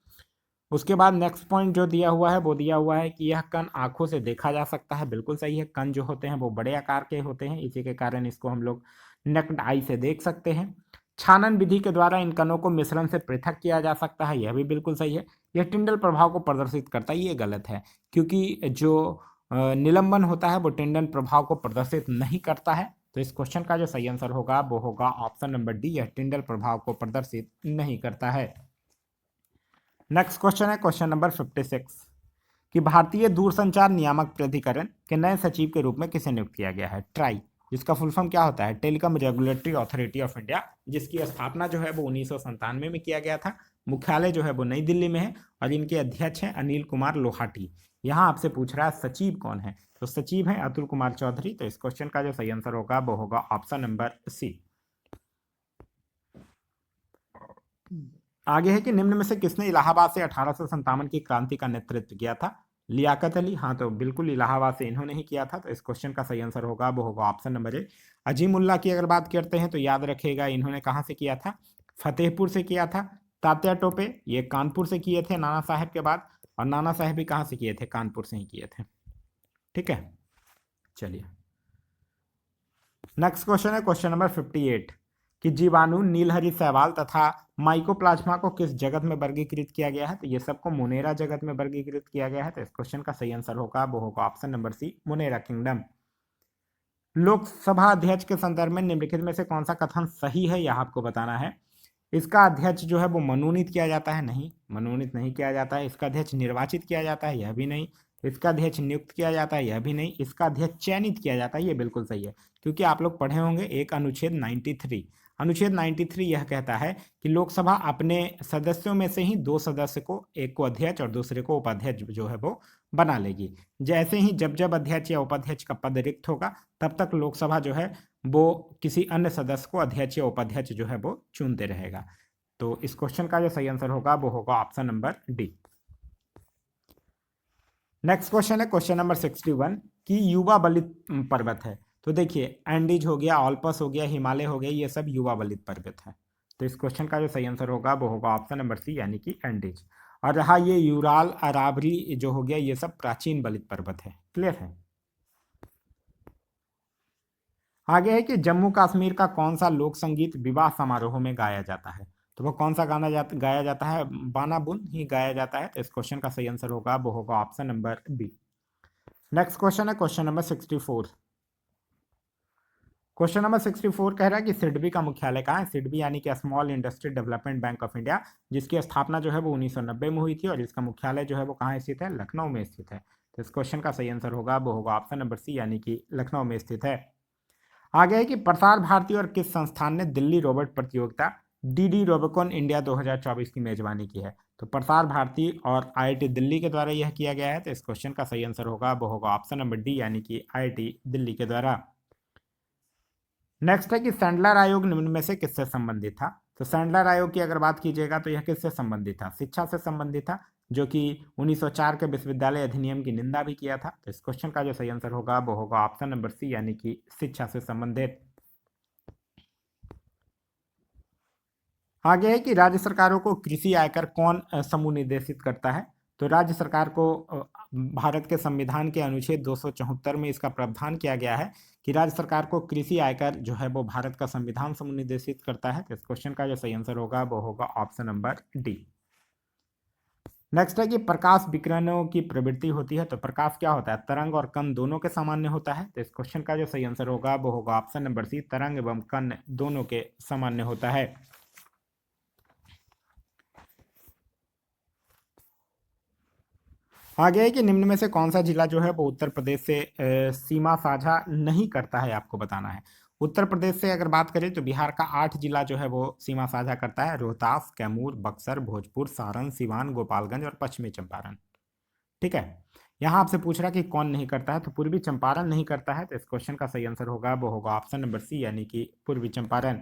उसके बाद नेक्स्ट पॉइंट जो दिया हुआ है वो दिया हुआ है कि यह कण आंखों से देखा जा सकता है, बिल्कुल सही है। कण जो होते हैं वो बड़े आकार के होते हैं, इसी के कारण इसको हम लोग नेक्ड आई से देख सकते हैं। छानन विधि के द्वारा इन कणों को मिश्रण से पृथक किया जा सकता है, यह भी बिल्कुल सही है। यह टिंडल प्रभाव को प्रदर्शित करता है, ये गलत है, क्योंकि जो निलंबन होता है वो टिंडल प्रभाव को प्रदर्शित नहीं करता है। तो इस क्वेश्चन का जो सही आंसर होगा वो होगा ऑप्शन नंबर डी, यह टिंडल प्रभाव को प्रदर्शित नहीं करता है। नेक्स्ट क्वेश्चन है क्वेश्चन नंबर 56 कि भारतीय दूरसंचार नियामक प्राधिकरण के नए सचिव के रूप में किसे नियुक्त किया गया है? ट्राई, जिसका फुल फॉर्म क्या होता है? Telecom regulatory authority of India, जिसकी स्थापना जो है वो 1997 में किया गया था। मुख्यालय जो है वो नई दिल्ली में है और इनके अध्यक्ष हैं अनिल कुमार लोहाटी। यहाँ आपसे पूछ रहा है सचिव कौन है, तो सचिव है अतुल कुमार चौधरी। तो इस क्वेश्चन का जो सही आंसर होगा वो होगा ऑप्शन नंबर सी। आगे है कि निम्न में से किसने इलाहाबाद से 1857 की क्रांति का नेतृत्व किया था? लियाकत अली, हाँ तो बिल्कुल इलाहाबाद से इन्होंने ही किया था। तो इस क्वेश्चन का सही आंसर होगा वो होगा ऑप्शन नंबर ए। अजीमुल्ला की अगर बात करते हैं तो याद रखिएगा इन्होंने कहाँ से किया था? फतेहपुर से किया था। तात्या टोपे ये कानपुर से किए थे नाना साहेब के बाद, और नाना साहेब भी कहाँ से किए थे? कानपुर से ही किए थे। ठीक है, चलिए नेक्स्ट क्वेश्चन है क्वेश्चन नंबर 58 कि जीवाणु, नीलहरी शैवाल तथा माइकोप्लाज्मा को किस जगत में वर्गीकृत किया गया है? तो ये सबको मोनेरा जगत में वर्गीकृत किया गया है। तो इस क्वेश्चन का सही आंसर होगा वो होगा option number C, monera kingdom. Lok Sabha अध्यक्ष के संदर्भ में निम्नलिखित में से कौन सा कथन सही है, यह आपको बताना है। इसका अध्यक्ष जो है वो मनोनीत किया जाता है, नहीं, मनोनीत नहीं किया जाता है। इसका अध्यक्ष निर्वाचित किया जाता है, यह भी नहीं। इसका अध्यक्ष नियुक्त किया जाता है, यह भी नहीं। इसका अध्यक्ष चयनित किया जाता है, ये बिल्कुल सही है, क्योंकि आप लोग पढ़े होंगे एक अनुच्छेद 93। अनुच्छेद 93 यह कहता है कि लोकसभा अपने सदस्यों में से ही 2 सदस्य को, एक को अध्यक्ष और दूसरे को उपाध्यक्ष जो है वो बना लेगी। जैसे ही जब जब अध्यक्ष या उपाध्यक्ष का पद रिक्त होगा तब तक लोकसभा जो है वो किसी अन्य सदस्य को अध्यक्ष या उपाध्यक्ष जो है वो चुनते रहेगा। तो इस क्वेश्चन का जो सही आंसर होगा वो होगा option number D. Next question है क्वेश्चन नंबर 61 कि युवा बलित पर्वत है। तो देखिए एंडीज हो गया, ऑल्पस हो गया, हिमालय हो गया, ये सब युवा बलित पर्वत है। तो इस क्वेश्चन का जो सही आंसर होगा वो होगा ऑप्शन नंबर सी यानी कि एंडीज। और रहा ये यूराल, अरावली जो हो गया, ये सब प्राचीन बलित पर्वत है। क्लियर है। आगे है कि जम्मू कश्मीर का कौन सा लोक संगीत विवाह समारोह में गाया जाता है? तो वो कौन सा गाया जाता है? बाना बुन ही गाया जाता है। तो इस क्वेश्चन का सही आंसर होगा वो होगा option number B. Next question है क्वेश्चन नंबर 64। क्वेश्चन नंबर 64 कह रहा है कि सिडबी का मुख्यालय कहाँ है? सिडबी यानी कि small industry development bank of India, जिसकी स्थापना जो है वो 1990 में हुई थी और इसका मुख्यालय जो है वो कहाँ स्थित है? लखनऊ में स्थित है। तो इस क्वेश्चन का सही आंसर होगा वो होगा ऑप्शन नंबर सी यानी कि लखनऊ में स्थित है। आगे है कि प्रसार भारती और किस संस्थान ने दिल्ली रोबोट प्रतियोगिता डीडी रोबोकॉन इंडिया 2024 की मेजबानी की है? तो प्रसार भारती और आईआईटी दिल्ली के द्वारा यह किया गया है। तो इस क्वेश्चन का सही आंसर होगा वो होगा ऑप्शन नंबर डी यानी कि आईआईटी दिल्ली के द्वारा। नेक्स्ट है कि सैंडलर आयोग निम्न में से किससे संबंधित था? तो सैंडलर आयोग की अगर बात कीजिएगा तो यह किससे संबंधित था? शिक्षा से संबंधित था, जो कि 1904 के विश्वविद्यालय अधिनियम की निंदा भी किया था। तो इस क्वेश्चन का जो सही आंसर होगा वो होगा ऑप्शन नंबर सी यानी कि शिक्षा से संबंधित। आगे है कि राज्य सरकारों को कृषि आयकर कौन समूह निर्देशित करता है? तो राज्य सरकार को भारत के संविधान के अनुच्छेद 274 में इसका प्रावधान किया गया है कि राज्य सरकार को कृषि आयकर जो है वो भारत का संविधान समूह निर्देशित करता है। तो इस क्वेश्चन का जो सही आंसर होगा वो होगा ऑप्शन नंबर डी। नेक्स्ट है कि प्रकाश विकिरणों की प्रवृत्ति होती है। तो प्रकाश क्या होता है? तरंग और कण दोनों के सामान्य होता है। तो इस क्वेश्चन का जो सही आंसर होगा वो होगा ऑप्शन नंबर सी, तरंग एवं कण दोनों के सामान्य होता है। आगे है कि निम्न में से कौन सा जिला जो है वो उत्तर प्रदेश से सीमा साझा नहीं करता है, आपको बताना है। उत्तर प्रदेश से अगर बात करें तो बिहार का 8 जिला जो है वो सीमा साझा करता है, रोहतास, कैमूर, बक्सर, भोजपुर, सारण, सिवान, गोपालगंज और पश्चिमी चंपारण। ठीक है। यहाँ आपसे पूछ रहा है कि कौन नहीं करता है, तो पूर्वी चंपारण नहीं करता है, तो इस क्वेश्चन का सही आंसर होगा वो होगा ऑप्शन नंबर सी, यानी कि पूर्वी चंपारण।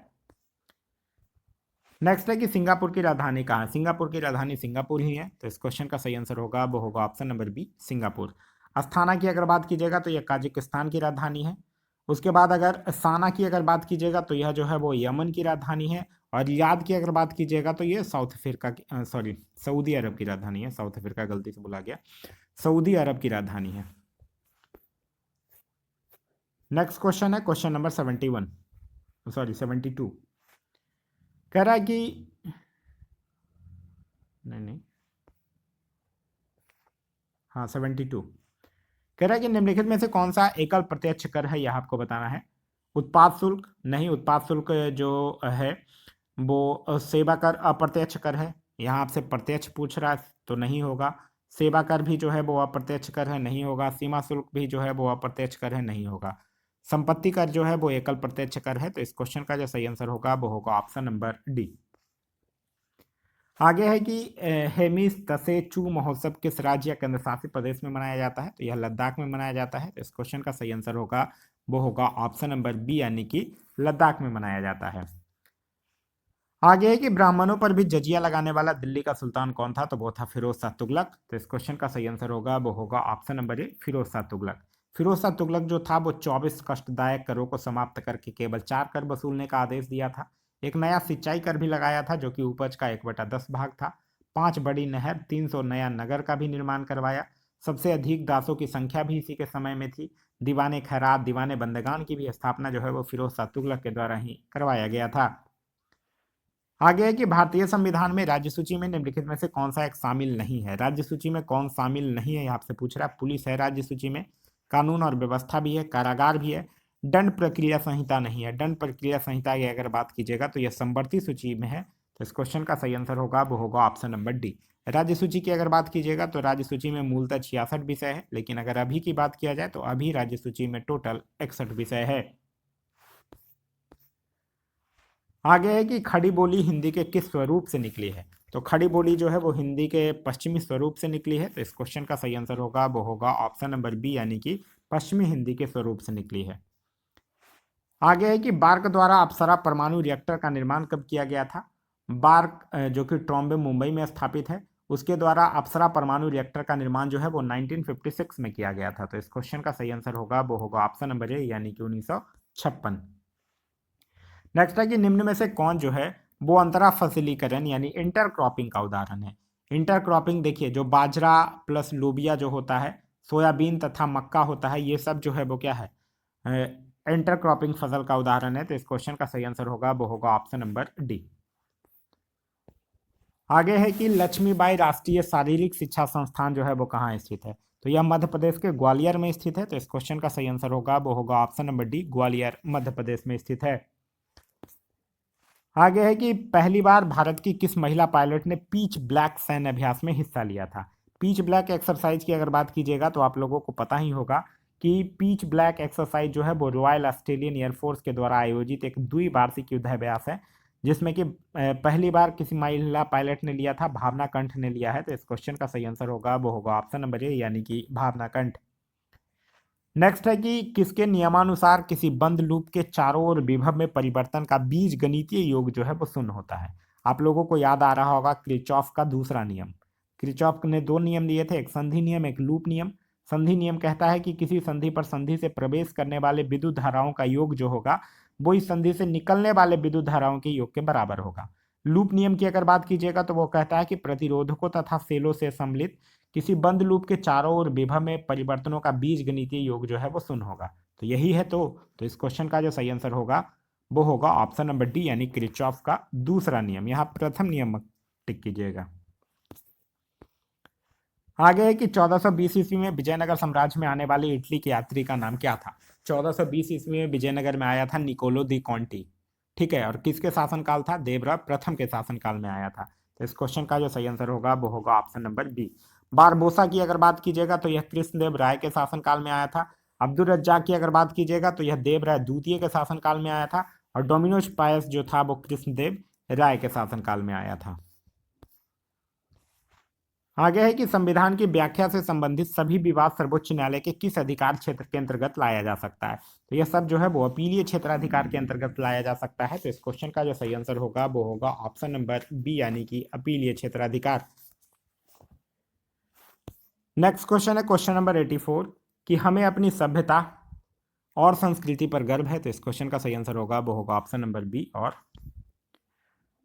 नेक्स्ट है कि सिंगापुर की राजधानी कहाँ है। सिंगापुर की राजधानी सिंगापुर ही है, तो इस क्वेश्चन का सही आंसर होगा वो होगा option number B, Singapore. Asthana की अगर बात कीजिएगा तो यह काजिकिस्तान की राजधानी है। उसके बाद अगर साना की अगर बात कीजिएगा तो यह जो है वो यमन की राजधानी है। और रियाद की अगर बात कीजिएगा तो ये साउथ अफ्रीका की सॉरी सऊदी अरब की राजधानी है। साउथ अफ्रीका गलती से बोला गया, सऊदी अरब की राजधानी है। नेक्स्ट क्वेश्चन है क्वेश्चन नंबर 71, सॉरी 72। कह रहा है कि नहीं, हाँ 72। कह रहा है कि निम्नलिखित में से कौन सा एकल प्रत्यक्ष कर है, यह आपको बताना है। उत्पाद शुल्क नहीं, उत्पाद शुल्क जो है वो सेवा कर अप्रत्यक्ष कर है। यहाँ आपसे प्रत्यक्ष पूछ रहा है तो नहीं होगा। सेवा कर भी जो है वो अप्रत्यक्ष कर है, नहीं होगा। सीमा शुल्क भी जो है वो अप्रत्यक्ष कर है, नहीं होगा। संपत्ति कर जो है वो एकल प्रत्यक्ष कर है, तो इस क्वेश्चन का जो सही आंसर होगा वो होगा ऑप्शन नंबर डी। आगे है कि हेमिस तसेचू महोत्सव किस राज्य या केंद्र शासित प्रदेश में मनाया जाता है, तो यह लद्दाख में मनाया जाता है, तो इस क्वेश्चन का सही आंसर होगा वो होगा ऑप्शन नंबर बी, यानी कि लद्दाख में मनाया जाता है। आगे है कि ब्राह्मणों पर भी जजिया लगाने वाला दिल्ली का सुल्तान कौन था, तो वो था फिरोज शाह तुगलक, तो इस क्वेश्चन का सही आंसर होगा वो होगा option number A, Firoz Shah Tughlaq. Firoz Shah Tughlaq जो था वो 24 कष्टदायक करों को समाप्त करके केवल 4 कर वसूलने का आदेश दिया था। एक नया सिंचाई कर भी लगाया था जो कि उपज का 1/10 भाग था। 5 बड़ी नहर, 300 नया नगर का भी निर्माण करवाया। सबसे अधिक दासों की संख्या भी इसी के समय में थी। दीवाने खैरात, दीवाने बंदगान की भी स्थापना जो है वो फिरोज शाह तुगलक के द्वारा ही करवाया गया था। आगे है कि भारतीय संविधान में राज्य सूची में निम्नलिखित में से कौन सा एक शामिल नहीं है। राज्य सूची में कौन शामिल नहीं है, आपसे पूछ रहा है। पुलिस है राज्य सूची में, कानून और व्यवस्था भी है, कारागार भी है, दंड प्रक्रिया संहिता नहीं है। दंड प्रक्रिया संहिता की अगर बात कीजिएगा तो यह समवर्ती सूची में है, तो इस क्वेश्चन का सही आंसर होगा वो होगा ऑप्शन नंबर डी। राज्य सूची की अगर बात कीजिएगा तो राज्य सूची में मूलतः 66 विषय है, लेकिन अगर अभी की बात किया जाए तो अभी राज्य सूची में टोटल 61 विषय है। आगे है कि खड़ी बोली हिंदी के किस स्वरूप से निकली है, तो खड़ी बोली जो है वो हिंदी के पश्चिमी स्वरूप से निकली है, तो इस क्वेश्चन का सही आंसर होगा वो होगा ऑप्शन नंबर बी, यानी कि पश्चिमी हिंदी के स्वरूप से निकली है। आगे है कि बार्क द्वारा अप्सरा परमाणु रिएक्टर का निर्माण कब किया गया था। बार्क जो कि ट्रॉम्बे मुंबई में स्थापित है, उसके द्वारा अप्सरा परमाणु रिएक्टर का निर्माण जो है वो 1956 में किया गया था, तो इस क्वेश्चन का सही आंसर होगा वो होगा ऑप्शन नंबर ए, यानी कि 1956। नेक्स्ट है कि निम्न में से कौन जो है वो अंतरा फसलीकरण यानी इंटरक्रॉपिंग का उदाहरण है। इंटरक्रॉपिंग देखिए, जो बाजरा प्लस लोबिया जो होता है, सोयाबीन तथा मक्का होता है, ये सब जो है वो क्या है, इंटरक्रॉपिंग फसल का उदाहरण है, तो इस क्वेश्चन का सही आंसर होगा वो होगा ऑप्शन नंबर डी। आगे है कि लक्ष्मीबाई राष्ट्रीय शारीरिक शिक्षा संस्थान जो है वो कहाँ स्थित है, तो यह मध्य प्रदेश के ग्वालियर में स्थित है, तो इस क्वेश्चन का सही आंसर होगा वो होगा option number D, Gwalior Madhya Pradesh में स्थित है। आगे है कि पहली बार भारत की किस महिला पायलट ने पीच ब्लैक सैन्य अभ्यास में हिस्सा लिया था। पीच ब्लैक एक्सरसाइज की अगर बात कीजिएगा तो आप लोगों को पता ही होगा कि पीच ब्लैक एक्सरसाइज जो है वो रॉयल ऑस्ट्रेलियन एयरफोर्स के द्वारा आयोजित एक द्विवार्षिक युद्ध अभ्यास है, जिसमें कि पहली बार किसी महिला पायलट ने लिया था, भावना कंठ ने लिया है, तो इस क्वेश्चन का सही आंसर होगा वो होगा ऑप्शन नंबर ए, यानी कि भावना कंठ। नेक्स्ट है कि किसके नियमानुसार किसी बंद लूप के चारों ओर विभव में परिवर्तन का बीज गणितीय योग जो है वो शून्य होता है। आप लोगों को याद आ रहा होगा किरचॉफ का दूसरा नियम। किरचॉफ ने 2 नियम दिए थे, एक संधि नियम, एक लूप नियम। संधि नियम कहता है कि किसी संधि पर संधि से प्रवेश करने वाले विद्युत धाराओं का योग जो होगा वो इस संधि से निकलने वाले विद्युत धाराओं के योग के बराबर होगा। लूप नियम की अगर बात कीजिएगा तो वो कहता है कि प्रतिरोधकों तथा सेलों से सम्मिलित किसी बंद लूप के चारों ओर विभव में परिवर्तनों का बीज गणितीय योग जो है वो शून्य होगा, तो यही है। तो इस क्वेश्चन का जो सही आंसर होगा वो होगा ऑप्शन नंबर डी, यानी किरचॉफ का दूसरा नियम। यहाँ प्रथम नियम टिक कीजिएगा। आगे है कि 1420 ईस्वी में विजयनगर साम्राज्य में आने वाले इटली के यात्री का नाम क्या था। 1420 ईस्वी में विजयनगर में आया था निकोलो दी कॉन्टी, ठीक है, और किसके शासनकाल था, देवराव प्रथम के शासनकाल में आया था, तो इस क्वेश्चन का जो सही आंसर होगा वो होगा ऑप्शन नंबर बी। बारबोसा की अगर बात कीजिएगा तो यह कृष्णदेव राय के शासनकाल में आया था। अब्दुल रज्जाक की अगर बात कीजिएगा तो यह देवराय द्वितीय के शासनकाल में आया था। और डोमिनोज पायस जो था वो कृष्णदेव राय के शासनकाल में आया था। आगे है कि संविधान की व्याख्या से संबंधित सभी विवाद सर्वोच्च न्यायालय के किस अधिकार क्षेत्र के अंतर्गत लाया जा सकता है। तो यह सब जो है वो अपीलीय क्षेत्राधिकार के अंतर्गत लाया जा सकता है। तो इस क्वेश्चन का जो सही आंसर होगा वो होगा ऑप्शन नंबर बी, यानी कि अपीलीय क्षेत्राधिकार। नेक्स्ट क्वेश्चन है क्वेश्चन नंबर 84 कि हमें अपनी सभ्यता और संस्कृति पर गर्व है। तो इस क्वेश्चन का सही आंसर होगा वो होगा ऑप्शन नंबर बी। और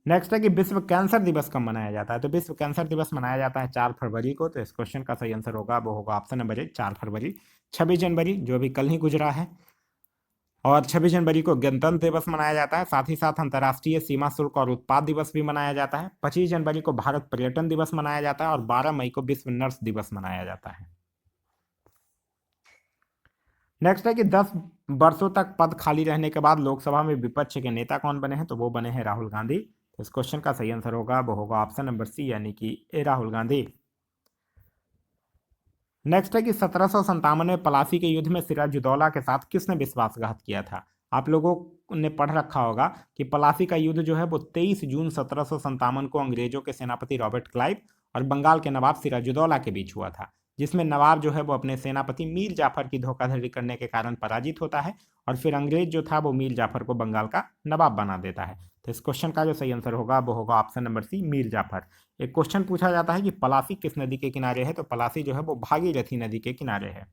नेक्स्ट है कि विश्व कैंसर दिवस कब मनाया जाता है। तो विश्व कैंसर दिवस मनाया जाता है 4 फरवरी को। तो इस क्वेश्चन का सही आंसर होगा वो होगा ऑप्शन नंबर ए 4 फरवरी। 26 जनवरी जो अभी कल ही गुजरा है, और 26 जनवरी को गणतंत्र दिवस मनाया जाता है। साथ ही साथ अंतर्राष्ट्रीय सीमा शुल्क और उत्पाद दिवस भी मनाया जाता है। 25 जनवरी को भारत पर्यटन दिवस मनाया जाता है, और 12 मई को विश्व नर्स दिवस मनाया जाता है। नेक्स्ट है कि 10 वर्षों तक पद खाली रहने के बाद लोकसभा में विपक्ष के नेता कौन बने हैं। तो वो बने हैं राहुल गांधी। तो इस क्वेश्चन का सही आंसर होगा वो होगा ऑप्शन नंबर सी, यानी कि ए राहुल गांधी। नेक्स्ट है कि 1757 में पलासी के युद्ध में सिराजुद्दौला के साथ किसने विश्वासघात किया था। आप लोगों ने पढ़ रखा होगा कि पलासी का युद्ध जो है वो 23 जून 1757 को अंग्रेजों के सेनापति रॉबर्ट क्लाइव और बंगाल के नवाब सिराजुद्दौला के बीच हुआ था, जिसमें नवाब जो है वो अपने सेनापति मीर जाफर की धोखाधड़ी करने के कारण पराजित होता है, और फिर अंग्रेज जो था वो मीर जाफर को बंगाल का नवाब बना देता है। तो इस क्वेश्चन का जो सही आंसर होगा वो होगा option number C, Mir Jafar. एक क्वेश्चन पूछा जाता है कि पलासी किस नदी के किनारे है। तो पलासी जो है वो भागीरथी नदी के किनारे है।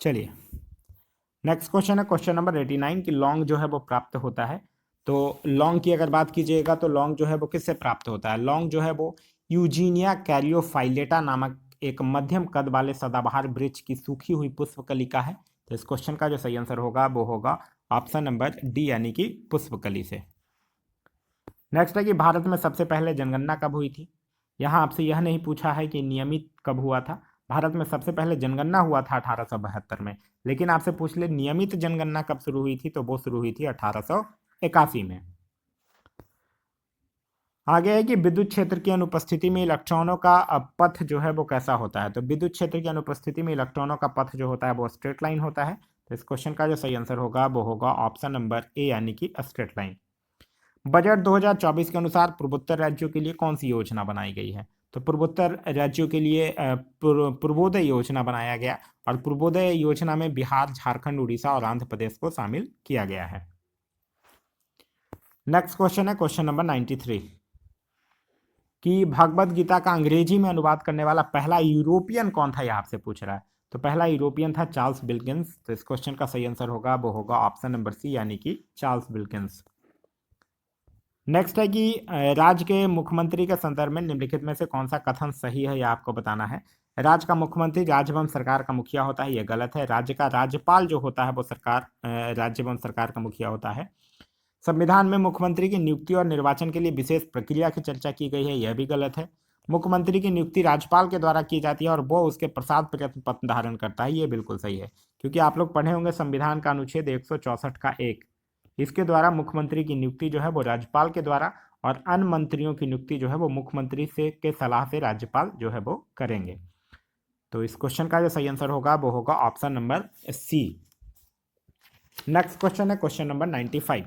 चलिए नेक्स्ट क्वेश्चन है क्वेश्चन नंबर 89 कि लौंग जो है वो प्राप्त होता है। तो लौंग की अगर बात कीजिएगा तो लौंग जो है वो किससे प्राप्त होता है। लौंग जो है वो यूजीनिया कैरियोफाइलेटा नामक एक मध्यम कद वाले सदाबहार वृक्ष की सूखी हुई पुष्पकलिका है। तो इस क्वेश्चन का जो सही आंसर होगा वो होगा ऑप्शन नंबर डी, यानी कि पुष्पकली से। नेक्स्ट है कि भारत में सबसे पहले जनगणना कब हुई थी। यहाँ आपसे यह नहीं पूछा है कि नियमित कब हुआ था। भारत में सबसे पहले जनगणना हुआ था 1872 में, लेकिन आपसे पूछ ले नियमित जनगणना कब शुरू हुई थी। तो वो शुरू हुई थी 1881 में। आगे है कि विद्युत क्षेत्र की अनुपस्थिति में इलेक्ट्रॉनों का पथ जो है वो कैसा होता है। तो विद्युत क्षेत्र की अनुपस्थिति में इलेक्ट्रॉनों का पथ जो होता है वो स्ट्रेट लाइन होता है। तो इस क्वेश्चन का जो सही आंसर होगा वो होगा ऑप्शन नंबर ए, यानी कि स्ट्रेट लाइन। बजट 2024 के अनुसार पूर्वोत्तर राज्यों के लिए कौन सी योजना बनाई गई है। तो पूर्वोत्तर राज्यों के लिए पूर्वोदय योजना बनाया गया, और पूर्वोदय योजना में बिहार, झारखंड, उड़ीसा और आंध्र प्रदेश को शामिल किया गया है। नेक्स्ट क्वेश्चन है क्वेश्चन नंबर 93 कि भगवत गीता का अंग्रेजी में अनुवाद करने वाला पहला यूरोपियन कौन था, यह आपसे पूछ रहा है। तो पहला यूरोपियन था चार्ल्स विल्किंस। तो इस क्वेश्चन का सही आंसर होगा वो होगा ऑप्शन नंबर सी, यानी कि चार्ल्स विल्किंस। नेक्स्ट है कि राज्य के मुख्यमंत्री के संदर्भ में निम्नलिखित में से कौन सा कथन सही है, यह आपको बताना है। राज्य का मुख्यमंत्री राज्य एवं सरकार का मुखिया होता है, यह गलत है। राज्य का राज्यपाल जो होता है वो राज्य एवं सरकार का मुखिया होता है। संविधान में मुख्यमंत्री की नियुक्ति और निर्वाचन के लिए विशेष प्रक्रिया की चर्चा की गई है, यह भी गलत है। मुख्यमंत्री की नियुक्ति राज्यपाल के द्वारा की जाती है और वो उसके प्रसाद पत्र धारण करता है, ये बिल्कुल सही है। क्योंकि आप लोग पढ़े होंगे संविधान का अनुच्छेद 164 का 1, इसके द्वारा मुख्यमंत्री की नियुक्ति जो है वो राज्यपाल के द्वारा, और अन्य मंत्रियों की नियुक्ति जो है वो मुख्यमंत्री से के सलाह से राज्यपाल जो है वो करेंगे। तो इस क्वेश्चन का जो सही आंसर होगा वो होगा option number C. Next question है क्वेश्चन नंबर 95।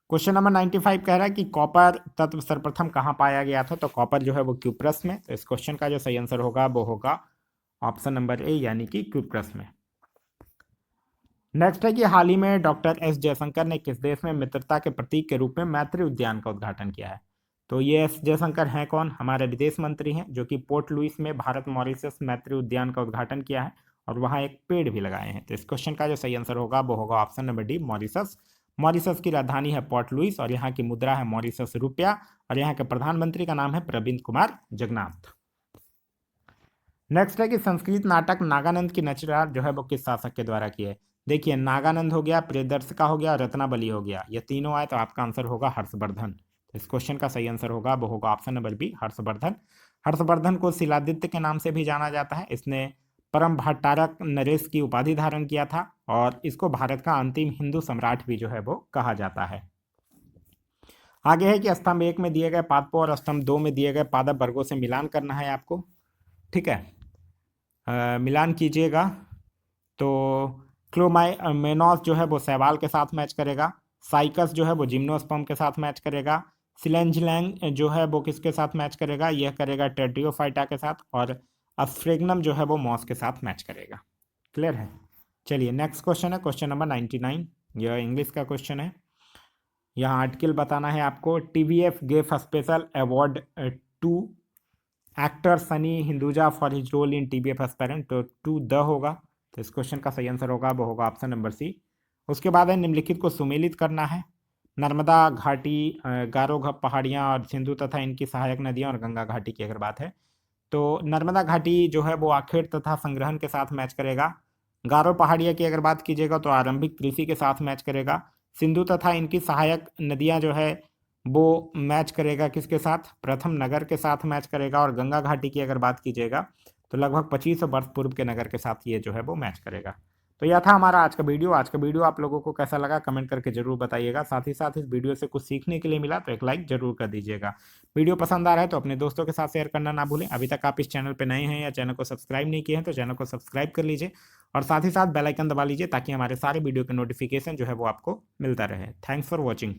क्वेश्चन नंबर 95 कह रहा है कि कॉपर तत्व सर्वप्रथम कहाँ पाया गया था। तो कॉपर जो है वो क्यूप्रस में। तो इस क्वेश्चन का जो सही आंसर होगा वो होगा ऑप्शन नंबर ए, यानी कि क्यूप्रस में। नेक्स्ट है कि हाल ही में डॉक्टर एस जयशंकर ने किस देश में मित्रता के प्रतीक के रूप में मैत्री उद्यान का उद्घाटन किया है। तो ये एस जयशंकर हैं कौन, हमारे विदेश मंत्री हैं, जो कि पोर्ट लुइस में भारत मॉरिशस मैत्री उद्यान का उद्घाटन किया है, और वहाँ एक पेड़ भी लगाए हैं। तो इस क्वेश्चन का जो सही आंसर होगा वो होगा option number D, Mauritius. Mauritius की राजधानी है पोर्ट लुइस, और यहाँ की मुद्रा है मॉरिशस रुपया, और यहाँ के प्रधानमंत्री का नाम है प्रविंद कुमार जगन्नाथ। नेक्स्ट है कि संस्कृत नाटक नागानंद की रचना जो है वो किस शासक के द्वारा की है। देखिए नागानंद हो गया, प्रियदर्शिका हो गया, रत्नाबली हो गया, ये तीनों आए तो आपका आंसर होगा हर्षवर्धन। इस क्वेश्चन का सही आंसर होगा वो होगा option number B, Harshvardhan. Harshvardhan को शिलादित्य के नाम से भी जाना जाता है। इसने परम भट्टारक नरेश की उपाधि धारण किया था और इसको भारत का अंतिम हिंदू सम्राट भी जो है वो कहा जाता है। आगे है कि स्तंभ 1 में दिए गए पादपों और स्तंभ 2 में दिए गए पादप वर्गों से मिलान करना है आपको। ठीक है, मिलान कीजिएगा तो क्लोमाइमेनॉस जो है वो शैवाल के साथ मैच करेगा, साइकस जो है वो जिम्नोस्पर्म के साथ मैच करेगा, सिलेंजलैंग जो है वो किसके साथ मैच करेगा, यह करेगा टेट्रियोफाइटा के साथ, और अस्फ्रेगनम जो है वो मॉस के साथ मैच करेगा। क्लियर है। चलिए नेक्स्ट क्वेश्चन है क्वेश्चन नंबर 99। यह इंग्लिश का क्वेश्चन है। यहाँ आर्टिकल बताना है आपको। TVF gave special award to actor Sunny Hinduja for his role in TVF aspirant, तो टू द होगा, तो इस क्वेश्चन का सही आंसर होगा वो होगा ऑप्शन नंबर सी। उसके बाद है निम्नलिखित को सुमेलित करना है। नर्मदा घाटी, गारो पहाड़ियाँ और सिंधु तथा इनकी सहायक नदियाँ और गंगा घाटी की अगर बात है तो नर्मदा घाटी जो है वो आखेट तथा संग्रहण के साथ मैच करेगा। गारो पहाड़िया की अगर बात कीजिएगा तो आरंभिक कृषि के साथ मैच करेगा। सिंधु तथा इनकी सहायक नदियां जो है वो मैच करेगा किसके साथ, प्रथम नगर के साथ मैच करेगा। और गंगा घाटी की अगर बात कीजिएगा तो लगभग 2500 वर्ष पूर्व के नगर के साथ ये जो है वो मैच करेगा। तो यह था हमारा आज का वीडियो। आज का वीडियो आप लोगों को कैसा लगा कमेंट करके जरूर बताइएगा। साथ ही साथ इस वीडियो से कुछ सीखने के लिए मिला तो एक लाइक जरूर कर दीजिएगा। वीडियो पसंद आ रहा है तो अपने दोस्तों के साथ शेयर करना ना भूलें। अभी तक आप इस चैनल पर नए हैं या चैनल को सब्सक्राइब नहीं किए हैं तो चैनल को सब्सक्राइब कर लीजिए और साथ ही साथ बेल आइकन दबा लीजिए ताकि हमारे सारे वीडियो के नोटिफिकेशन जो है वो आपको मिलता रहे। Thanks for watching.